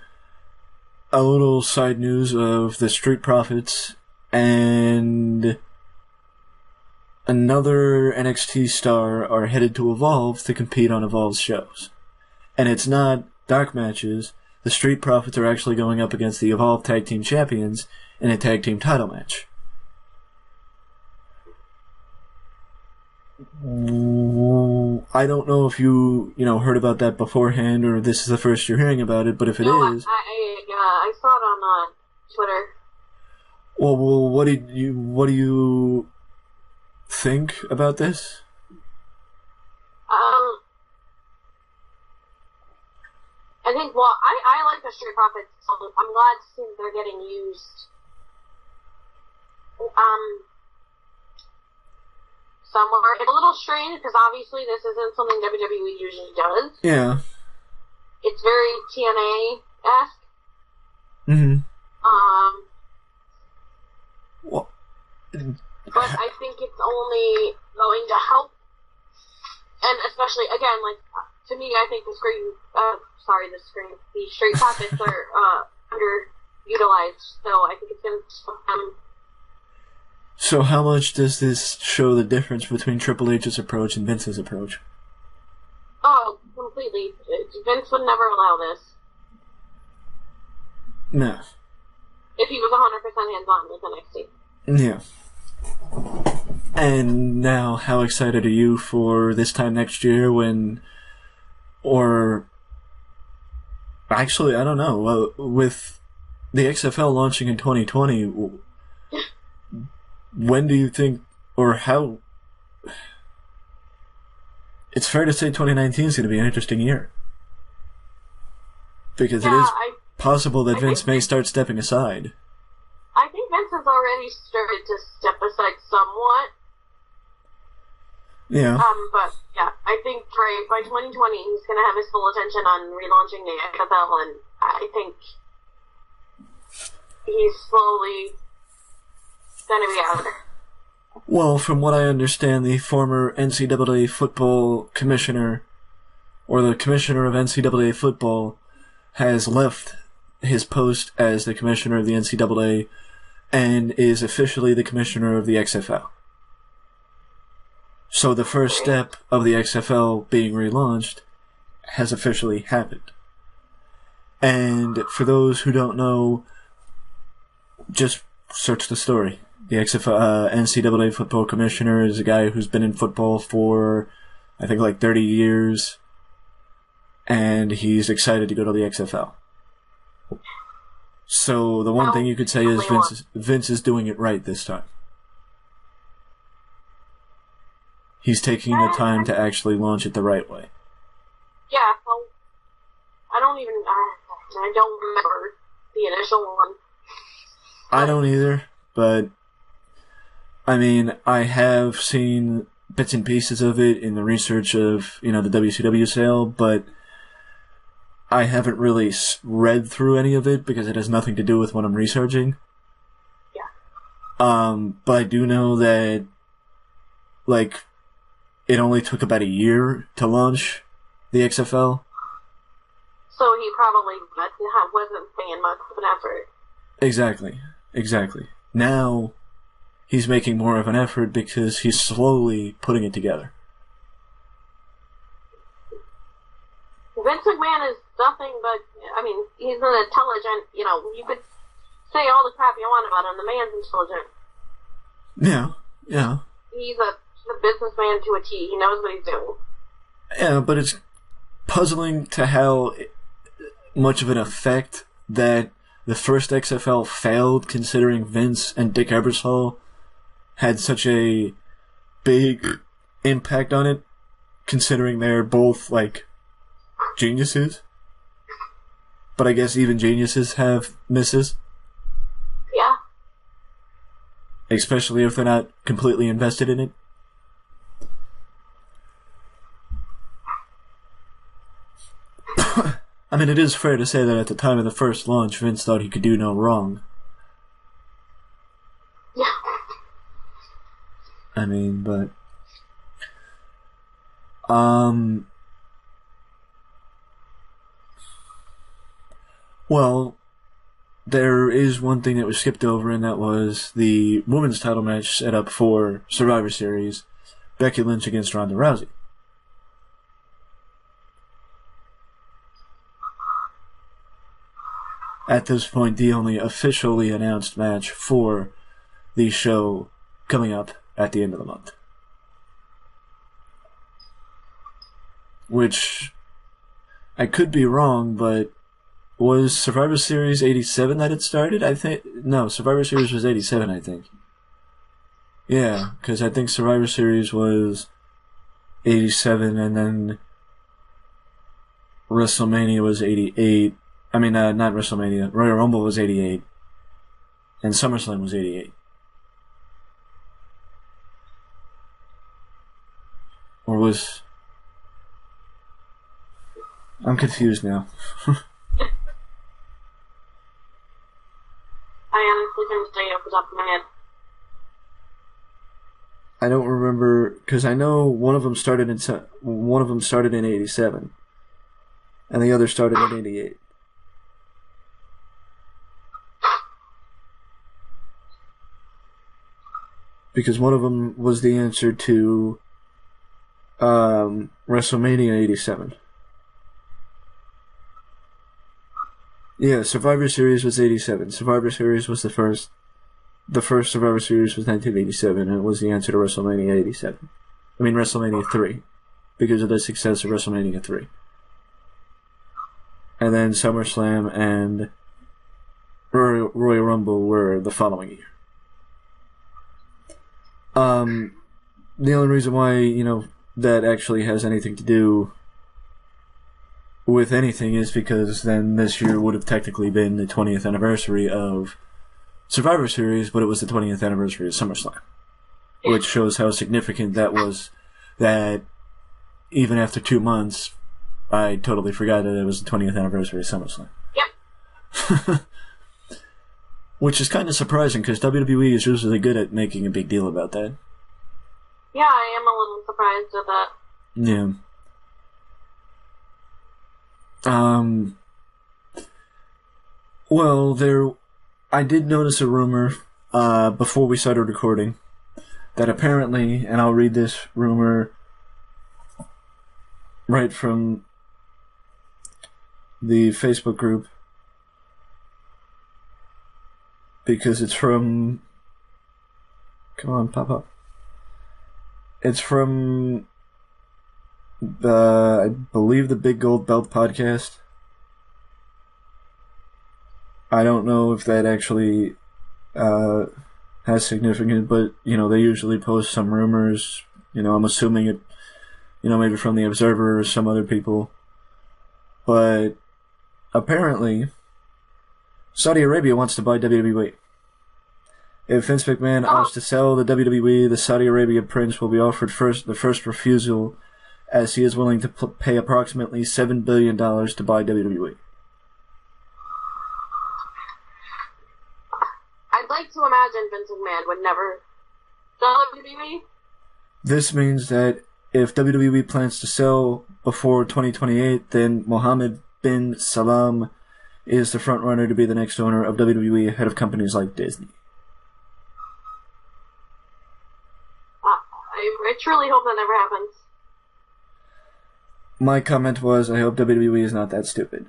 little side news of the Street Profits and another NXT star are headed to Evolve to compete on Evolve's shows. And it's not dark matches. The Street Profits are actually going up against the Evolve Tag Team Champions in a tag team title match. I don't know if you heard about that beforehand, or this is the first you're hearing about it. But if it is, I saw it on Twitter. Well, what do you think about this? I think. Well, I like the Street Profits. So I'm glad to see that they're getting used. Somewhere. It's a little strange because obviously this isn't something WWE usually does. Yeah. It's very TNA-esque. Mm-hmm. Well, but I think it's only going to help. And especially, again, like, to me, I think the Street Profits are underutilized. So I think it's going to help them. So how much does this show the difference between Triple H's approach and Vince's approach? Oh, completely. Vince would never allow this. No. If he was 100% hands-on with NXT. Yeah. And now, how excited are you for this time next year actually, I don't know, with the XFL launching in 2020... When do you think, or how... It's fair to say 2019 is going to be an interesting year. Because it is possible that Vince may start stepping aside. I think Vince has already started to step aside somewhat. Yeah. But, yeah, I think by 2020 he's going to have his full attention on relaunching the XFL, and I think he's slowly... going to be out there. Well, from what I understand, the former NCAA football commissioner, or the commissioner of NCAA football, has left his post as the commissioner of the NCAA and is officially the commissioner of the XFL. So the first step of the XFL being relaunched has officially happened. And for those who don't know, just search the story. The XFL, NCAA football commissioner is a guy who's been in football for, I think, like 30 years. And he's excited to go to the XFL. So the one thing you could say is Vince is doing it right this time. He's taking the time to actually launch it the right way. Yeah, well, I don't remember the initial one. I don't either, but I mean, I have seen bits and pieces of it in the research of, the WCW sale, but I haven't really read through any of it because it has nothing to do with what I'm researching. Yeah. But I do know that, it only took about a year to launch the XFL. So he probably wasn't paying much of an effort. Exactly. Now, he's making more of an effort because he's slowly putting it together. Vince McMahon is nothing but, he's an intelligent, you could say all the crap you want about him. The man's intelligent. Yeah. He's a businessman to a T. He knows what he's doing. Yeah, but it's puzzling to how much of an effect that the first XFL failed, considering Vince and Dick Ebersol had such a big impact on it, considering they're both, geniuses. But I guess even geniuses have misses. Yeah. Especially if they're not completely invested in it. I mean, it is fair to say that at the time of the first launch, Vince thought he could do no wrong. Yeah. I mean, but... Well, there is one thing that was skipped over, and that was the women's title match set up for Survivor Series, Becky Lynch against Ronda Rousey. At this point, the only officially announced match for the show coming up at the end of the month. Which, I could be wrong, but was Survivor Series 87 that it started? No, Survivor Series was 87, I think. Yeah, because I think Survivor Series was 87, and then WrestleMania was 88. I mean, not WrestleMania. Royal Rumble was 88. And SummerSlam was 88. Or was... I'm confused now. I honestly couldn't say off the top of my head. I don't remember, because I know one of them started in 87. And the other started in 88. Because one of them was the answer to WrestleMania 87. Yeah, Survivor Series was 87. Survivor Series was the first. The first Survivor Series was 1987, and it was the answer to WrestleMania 87. I mean, WrestleMania 3. Because of the success of WrestleMania 3. And then SummerSlam and Royal Rumble were the following year. The only reason why, that actually has anything to do with anything is because then this year would have technically been the 20th anniversary of Survivor Series, but it was the 20th anniversary of SummerSlam. Which shows how significant that was, that even after 2 months, I totally forgot that it was the 20th anniversary of SummerSlam. Yep. Which is kind of surprising, because WWE is usually good at making a big deal about that. Yeah, I am a little surprised at that. Yeah. Well, I did notice a rumor before we started recording that apparently, and I'll read this rumor right from the Facebook group because it's from... Come on, pop up. It's from I believe the Big Gold Belt podcast. I don't know if that actually has significance, but, they usually post some rumors. I'm assuming it, maybe from the Observer or some other people. But apparently, Saudi Arabia wants to buy WWE. If Vince McMahon opts to sell the WWE, the Saudi Arabia prince will be offered the first refusal, as he is willing to pay approximately $7 billion to buy WWE. I'd like to imagine Vince McMahon would never sell WWE. This means that if WWE plans to sell before 2028, then Mohammed bin Salman is the frontrunner to be the next owner of WWE ahead of companies like Disney. I truly hope that never happens. My comment was, I hope WWE is not that stupid.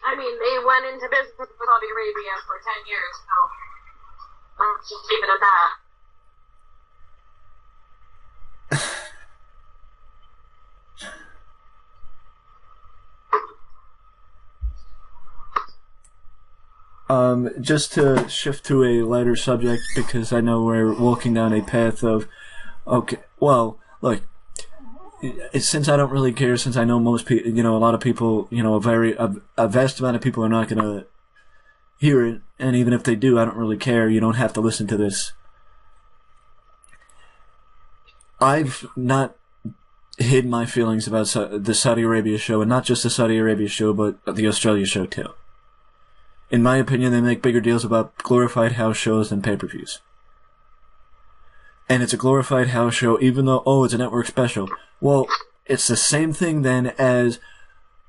I mean, they went into business with Saudi Arabia for 10 years, so let's just leave it at that. Just to shift to a lighter subject, because I know we're walking down a path of... Okay, well, look, since I don't really care, since I know most people, a lot of people, a vast amount of people are not going to hear it, and even if they do, I don't really care. You don't have to listen to this. I've not hid my feelings about the Saudi Arabia show, and not just the Saudi Arabia show, but the Australia show too. In my opinion, they make bigger deals about glorified house shows than pay-per-views. And it's a glorified house show, even though, it's a network special. Well, it's the same thing then as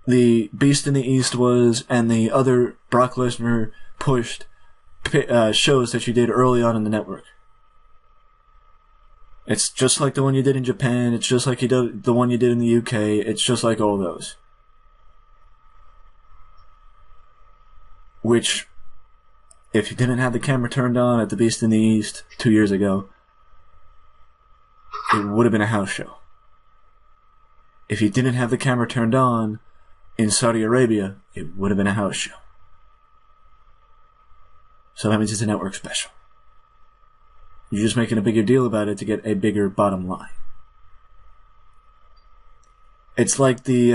the Beast in the East was, and the other Brock Lesnar pushed shows that you did early on in the network. It's just like the one you did in Japan, it's just like the one you did in the UK, it's just like all those. Which, if you didn't have the camera turned on at the Beast in the East 2 years ago, it would have been a house show. If you didn't have the camera turned on in Saudi Arabia, it would have been a house show. So that means it's a network special. You're just making a bigger deal about it to get a bigger bottom line. It's like the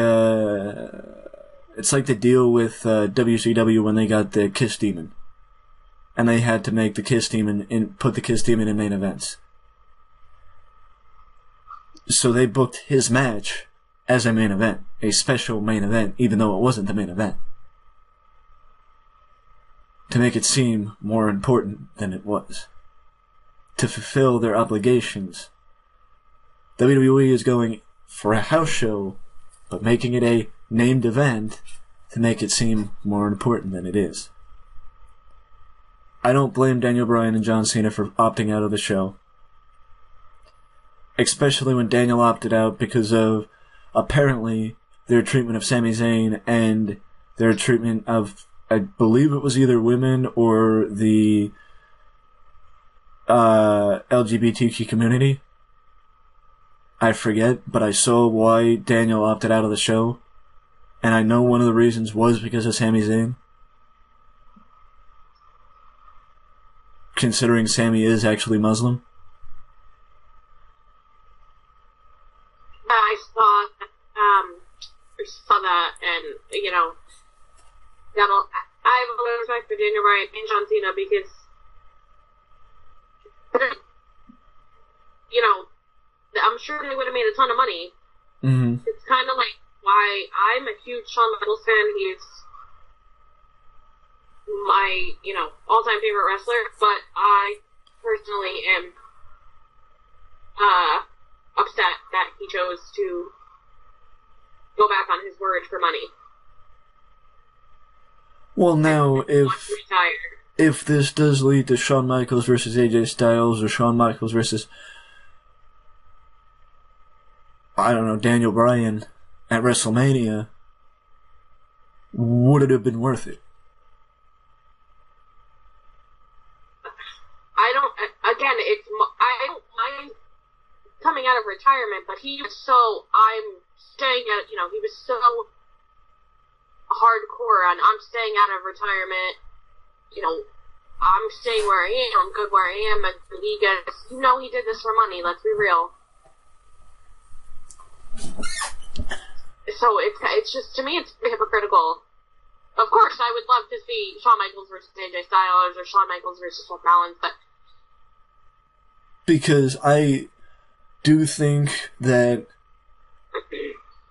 deal with WCW when they got the Kiss Demon, and they had to make the Kiss Demon put the Kiss Demon in main events. So they booked his match as a main event, a special main event, even though it wasn't the main event, to make it seem more important than it was. To fulfill their obligations, WWE is going for a house show, but making it a named event to make it seem more important than it is. I don't blame Daniel Bryan and John Cena for opting out of the show. Especially when Daniel opted out because of, apparently, their treatment of Sami Zayn and their treatment of, I believe it was either women or the LGBTQ community. I forget, but I saw why Daniel opted out of the show. And I know one of the reasons was because of Sami Zayn. Considering Sami is actually Muslim. I saw that, and, I have a lot of respect for Daniel Bryan and John Cena because, I'm sure they would have made a ton of money. Mm-hmm. It's kind of like why I'm a huge Shawn Michaels fan. He's my, all-time favorite wrestler, but I personally am upset that he chose to go back on his word for money. Well, now, Retire. if this does lead to Shawn Michaels versus AJ Styles, or Shawn Michaels versus, I don't know, Daniel Bryan at WrestleMania, would it have been worth it? I don't mind coming out of retirement, but he was so, he was so hardcore on, I'm staying out of retirement, I'm staying where I am, I'm good where I am, and he gets, he did this for money, let's be real. So it's just, to me, it's hypocritical. Of course, I would love to see Shawn Michaels versus AJ Styles, or Shawn Michaels versus Seth Rollins, but... Because I do think that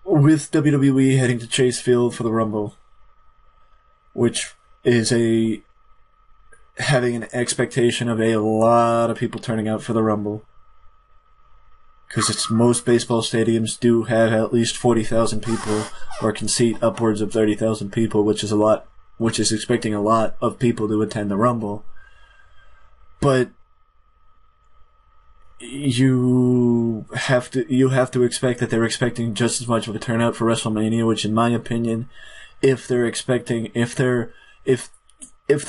with WWE heading to Chase Field for the Rumble, which is having an expectation of a lot of people turning out for the Rumble, because most baseball stadiums do have at least 40,000 people, or can seat upwards of 30,000 people, which is a lot, which is expecting a lot of people to attend the Rumble. But you have to expect that they're expecting just as much of a turnout for WrestleMania, which in my opinion, if the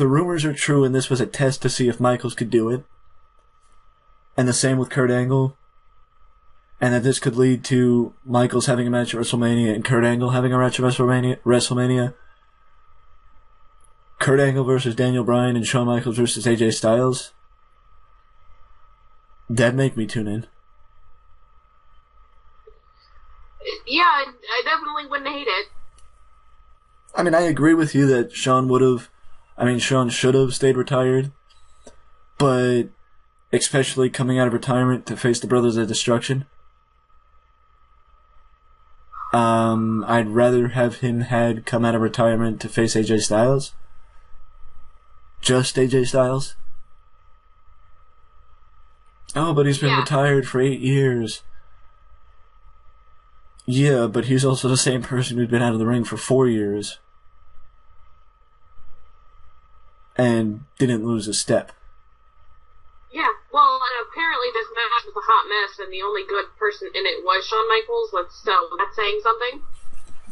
rumors are true and this was a test to see if Michaels could do it, and the same with Kurt Angle, and that this could lead to Michaels having a match at WrestleMania and Kurt Angle having a match at WrestleMania, Kurt Angle versus Daniel Bryan and Shawn Michaels versus AJ Styles, that'd make me tune in. Yeah, I definitely wouldn't hate it. I mean, I agree with you that Shawn should have stayed retired, but especially coming out of retirement to face the Brothers of Destruction, I'd rather have him come out of retirement to face AJ Styles. Just AJ Styles. Oh, but he's been retired for 8 years. Yeah, but he's also the same person who's been out of the ring for 4 years. And didn't lose a step. Yeah, well, and apparently this match was a hot mess, and the only good person in it was Shawn Michaels. That's saying something.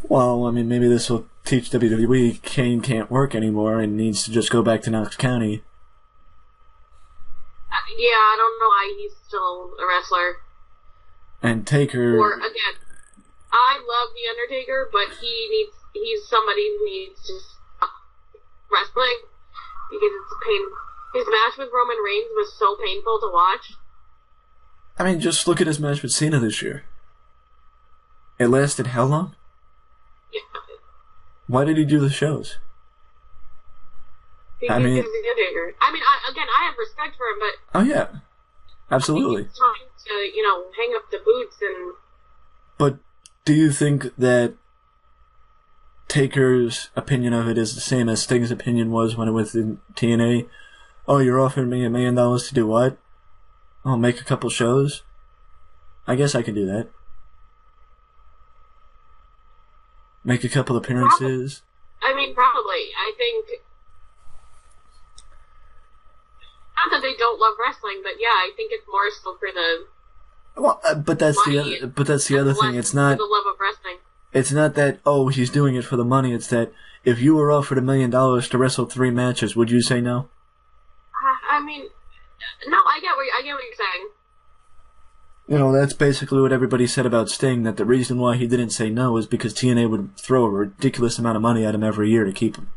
Well, I mean, maybe this will teach WWE Kane can't work anymore and needs to just go back to Knox County. Yeah, I don't know why he's still a wrestler. And Taker... Or, again, I love The Undertaker, but he's somebody who needs to stop wrestling, because it's a pain. His match with Roman Reigns was so painful to watch. I mean, just look at his match with Cena this year. It lasted how long? Yeah. Why did he do the shows? Because he's The Undertaker. I mean, I have respect for him, but... Oh, yeah. Absolutely. It's time to, hang up the boots and... But do you think that Taker's opinion of it is the same as Sting's opinion was when it was in TNA? Oh, you're offering me $1 million to do what? Oh, make a couple shows? I guess I can do that. Make a couple appearances? Probably. I think... Not that they don't love wrestling, but yeah, I think it's more so for the... Well, but that's the other thing. It's not... For the love of wrestling. It's not that, he's doing it for the money. It's that if you were offered $1 million to wrestle 3 matches, would you say no? No, I get what you're saying. That's basically what everybody said about Sting, that the reason why he didn't say no is because TNA would throw a ridiculous amount of money at him every year to keep him.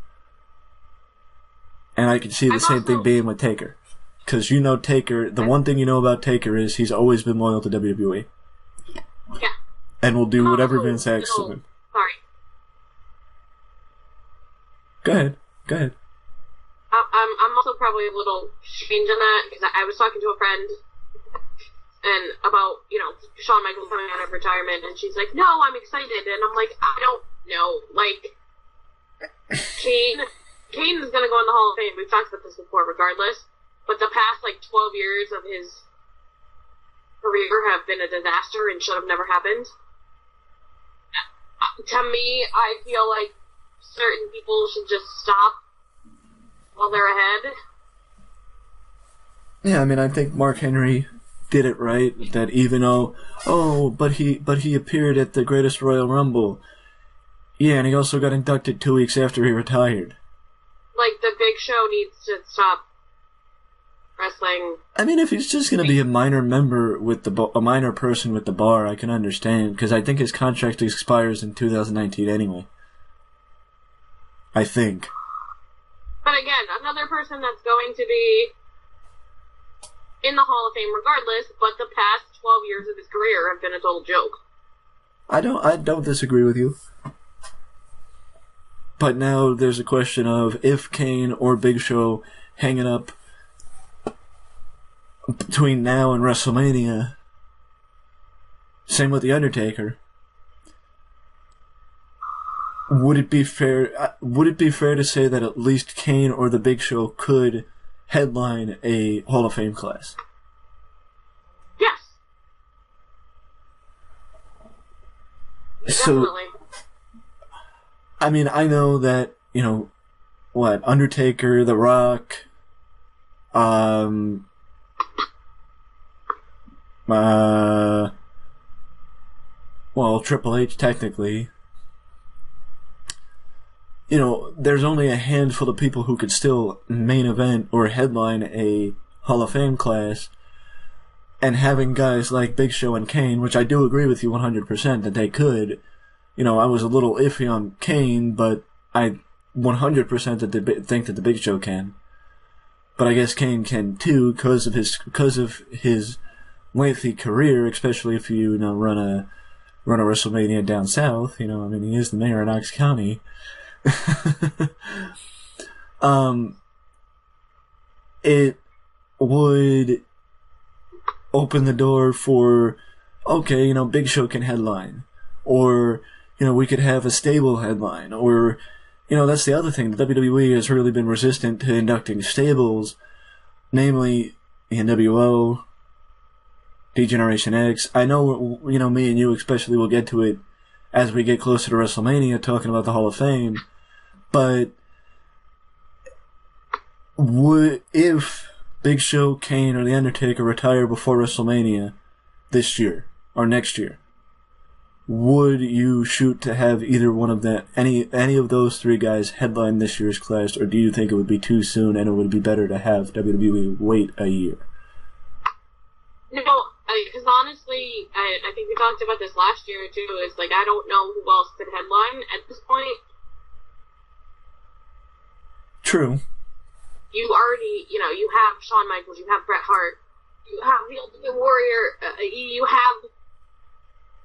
And I could see the same thing being with Taker. Because Taker, the one thing you know about Taker is he's always been loyal to WWE. Yeah. And will do whatever Vince asks of him. Sorry. Go ahead. I'm also probably a little strange on that, because I was talking to a friend and about, Shawn Michaels coming out of retirement, and she's like, no, I'm excited, and I'm like, I don't know, Kane is gonna go in the Hall of Fame, we've talked about this before regardless, but the past, 12 years of his career have been a disaster and should have never happened. To me, I feel like certain people should just stop while they're ahead. Yeah, I mean, I think Mark Henry did it right. That even but he appeared at the Greatest Royal Rumble. Yeah, and he also got inducted 2 weeks after he retired. Like, the Big Show needs to stop wrestling. I mean, if he's just going to be a minor member with a minor person with the bar, I can understand, because I think his contract expires in 2019 anyway. I think. But again, another person that's going to be in the Hall of Fame regardless, but the past 12 years of his career have been a total joke. I don't disagree with you. But now there's a question of if Kane or Big Show hanging up between now and WrestleMania. Same with The Undertaker. Would it be fair to say that at least Kane or the Big Show could headline a Hall of Fame class? Yes. So, definitely. I mean, I know that, Undertaker, The Rock, Triple H technically, there's only a handful of people who could still main event or headline a Hall of Fame class, and having guys like Big Show and Kane, which I do agree with you 100% that they could. I was a little iffy on Kane, but I 100% think that the Big Show can. But I guess Kane can too, because of his lengthy career, especially if you run a WrestleMania down south. He is the mayor of Knox County. It would open the door for, Big Show can headline, or we could have a stable headline, or that's the other thing. The WWE has really been resistant to inducting stables, namely the NWO, D-Generation X. I know, me and you especially will get to it as we get closer to WrestleMania, talking about the Hall of Fame. But if Big Show, Kane, or The Undertaker retire before WrestleMania this year or next year, would you shoot to have either one of any of those three guys headline this year's class, or do you think it would be too soon and it would be better to have WWE wait a year? No, because honestly, I think we talked about this last year too. It's like I don't know who else could headline at this point. True. You already, you have Shawn Michaels, you have Bret Hart, you have the Ultimate Warrior, you have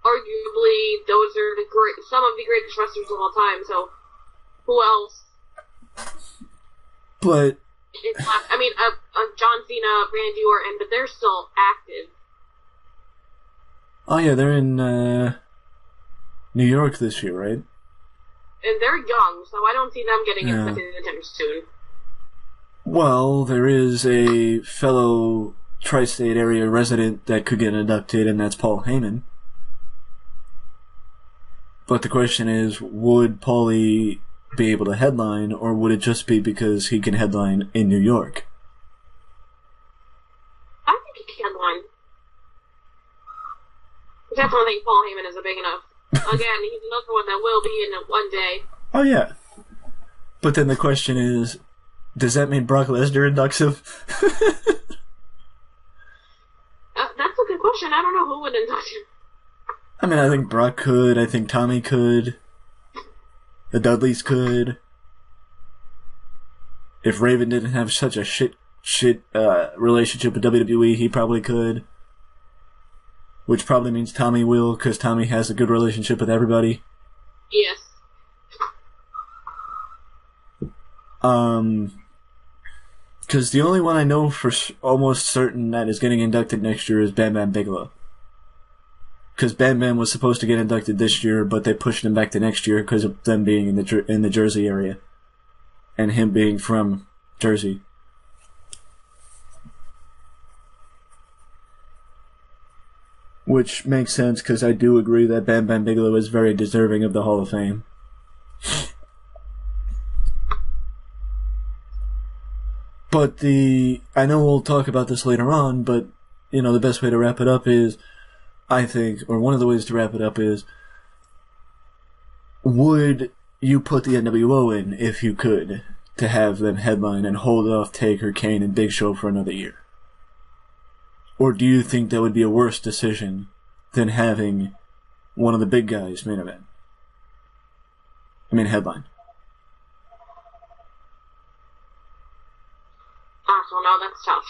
arguably those are some of the greatest wrestlers of all time. So, who else? But it's not, John Cena, Randy Orton, but they're still active. Oh yeah, they're in New York this year, right? And they're young, so I don't see them getting inducted anytime soon. Well, there is a fellow tri-state area resident that could get inducted, and that's Paul Heyman. But the question is, would Paulie be able to headline, or would it just be because he can headline in New York? I think he can headline. I definitely think Paul Heyman is a big enough. Again, he's another one that will be in it one day. Oh, yeah. But then the question is, does that mean Brock Lesnar inducts him? That's a good question. I don't know who would induct him. I think Brock could. I think Tommy could. The Dudleys could. If Raven didn't have such a shit relationship with WWE, he probably could. Which probably means Tommy will, because Tommy has a good relationship with everybody. Yes. Because the only one I know for almost certain that is getting inducted next year is Bam Bam Bigelow. Because Bam Bam was supposed to get inducted this year, but they pushed him back to next year because of them being in the Jersey area. And him being from Jersey. Which makes sense, because I do agree that Bam Bam Bigelow is very deserving of the Hall of Fame. But I know we'll talk about this later on, but, the best way to wrap it up is, I think, or one of the ways to wrap it up is, would you put the NWO in, if you could, to have them headline and hold off Taker, Kane, and Big Show for another year? Or do you think that would be a worse decision than having one of the big guys main event? Headline. I don't know, that's tough.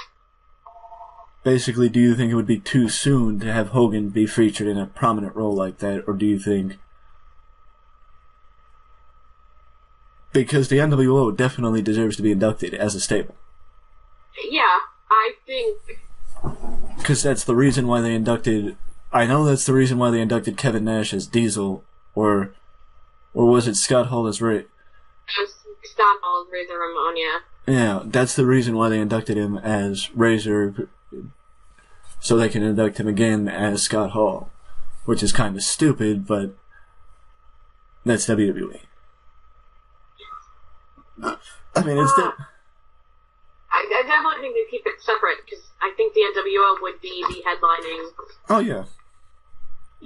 Basically, do you think it would be too soon to have Hogan be featured in a prominent role like that, or do you think... Because the NWO definitely deserves to be inducted as a stable. Yeah, I think... Because that's the reason why they inducted... I know that's the reason why they inducted Kevin Nash as Diesel, or was it Scott Hall as Ray? Scott Hall as Razor Ramon, yeah. Yeah, that's the reason why they inducted him as Razor, so they can induct him again as Scott Hall, which is kind of stupid, but that's WWE. It's... I definitely think they keep it separate, because I think the NWO would be the headlining. Oh, yeah.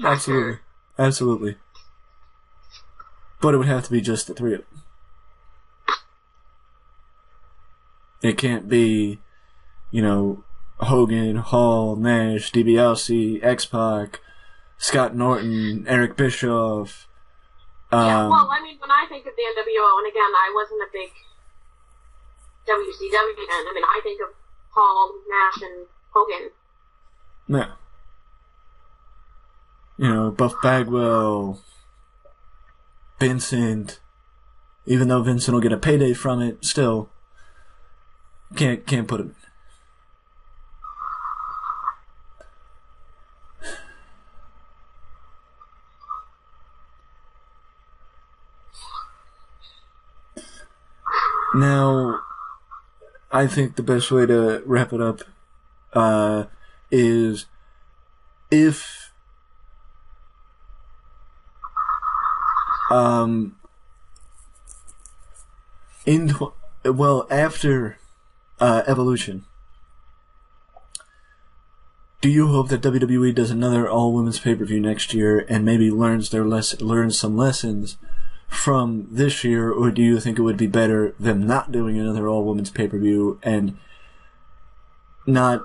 Absolutely. Absolutely. But it would have to be just the three of them. It can't be, Hogan, Hall, Nash, DiBiase, X-Pac, Scott Norton, Eric Bischoff. Yeah, well, when I think of the NWO, and again, I wasn't a big WCW fan, I think of Hall, Nash, and Hogan. Yeah. Buff Bagwell, Vincent. Even though Vincent will get a payday from it, still can't put him. Now, I think the best way to wrap it up is if after Evolution, do you hope that WWE does another all-women's pay-per-view next year and maybe learns some lessons from this year, or do you think it would be better them not doing another all-women's pay-per-view and not,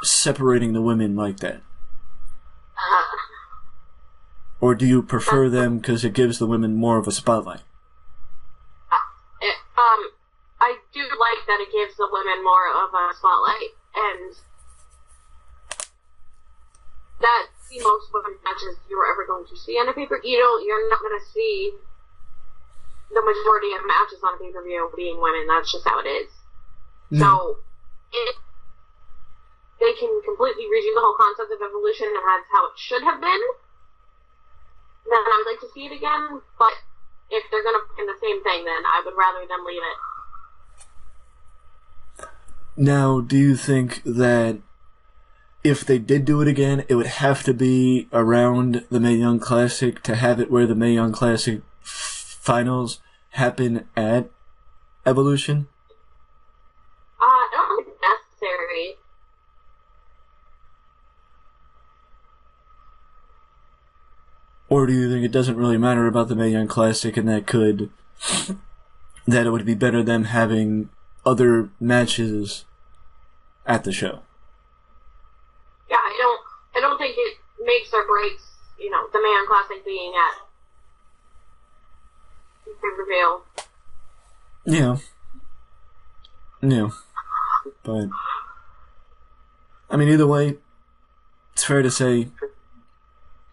separating the women like that? Or do you prefer them because it gives the women more of a spotlight? I do like that it gives the women more of a spotlight, and that's the most women matches you're ever going to see on a pay-per-view. You're not going to see the majority of matches on a pay-per-view being women. That's just how it is. No. So, if they can completely redo the whole concept of Evolution and that's how it should have been, then I would like to see it again, but if they're going to put in the same thing, then I would rather them leave it. Now, do you think that if they did do it again, it would have to be around the Mae Young Classic to have it where the Mae Young Classic finals happen at Evolution? I don't think it's necessary. Or do you think it doesn't really matter about the Mae Young Classic and that it would be better them having other matches at the show? Yeah, I don't think it makes or breaks, the Mae Young Classic being at pay-per-view. Yeah. But, either way, it's fair to say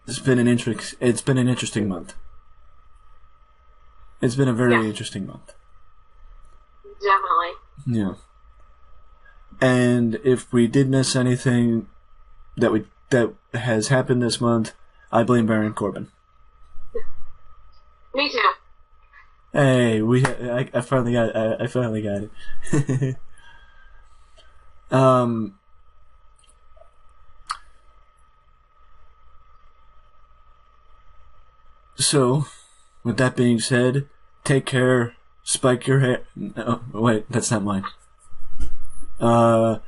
it's been an interesting month. It's been a very interesting month. Definitely. Yeah. And if we did miss anything that has happened this month, I blame Baron Corbin. Me too. Hey, I finally got it. So, with that being said, take care, spike your hair. No, wait, that's not mine. It's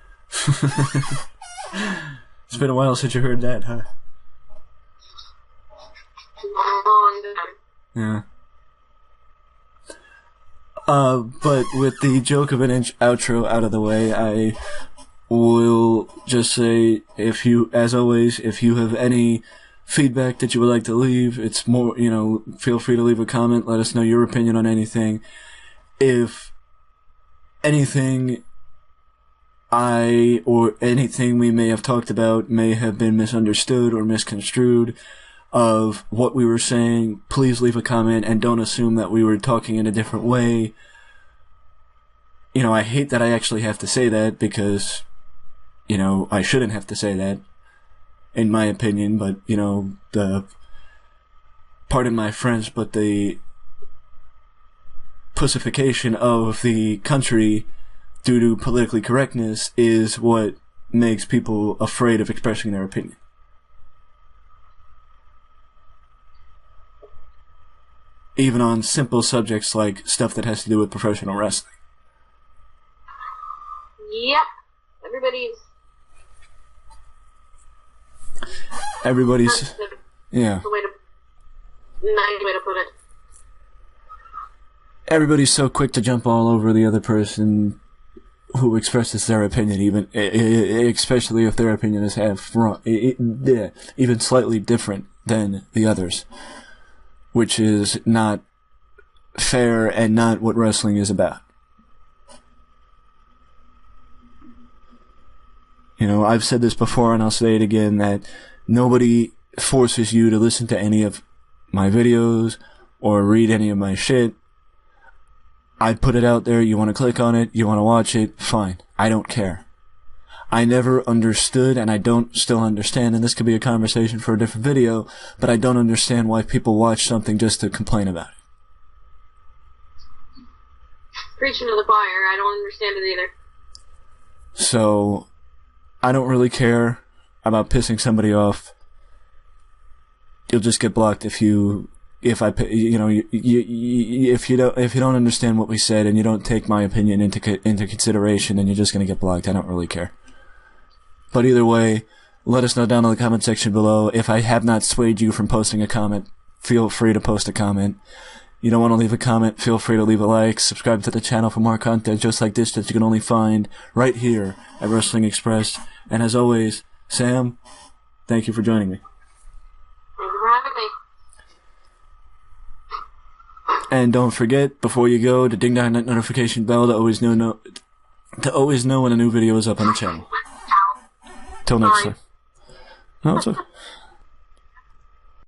been a while since you heard that, huh? Yeah. But with the joke of an outro out of the way, I will just say, as always, if you have any feedback that you would like to leave, it's more, feel free to leave a comment, let us know your opinion on anything. If anything or anything we may have talked about may have been misunderstood or misconstrued of what we were saying, please leave a comment and don't assume that we were talking in a different way. I hate that I actually have to say that because, I shouldn't have to say that, in my opinion, but, pardon my French, but the pussification of the country due to politically correctness is what makes people afraid of expressing their opinion. Even on simple subjects like stuff that has to do with professional wrestling. Yep. Everybody's yeah. Nice way to put it. Everybody's so quick to jump all over the other person who expresses their opinion, even especially if their opinion is even slightly different than the others, which is not fair and not what wrestling is about. I've said this before and I'll say it again, that nobody forces you to listen to any of my videos or read any of my shit. I put it out there, you want to click on it, you want to watch it, fine. I don't care. I never understood, and I don't still understand, and this could be a conversation for a different video, but I don't understand why people watch something just to complain about it. Preaching to the choir, I don't understand it either. So, I don't really care about pissing somebody off. You'll just get blocked if you don't understand what we said and you don't take my opinion into consideration, then you're just going to get blocked. I don't really care. But either way, let us know down in the comment section below. If I have not swayed you from posting a comment, feel free to post a comment. You don't want to leave a comment, feel free to leave a like. Subscribe to the channel for more content just like this that you can only find right here at Wrestling Express. And as always, Sam, thank you for joining me. Thank you for having me. And don't forget, before you go, to ding that notification bell to always know when a new video is up on the channel. Till next time. No, it's okay.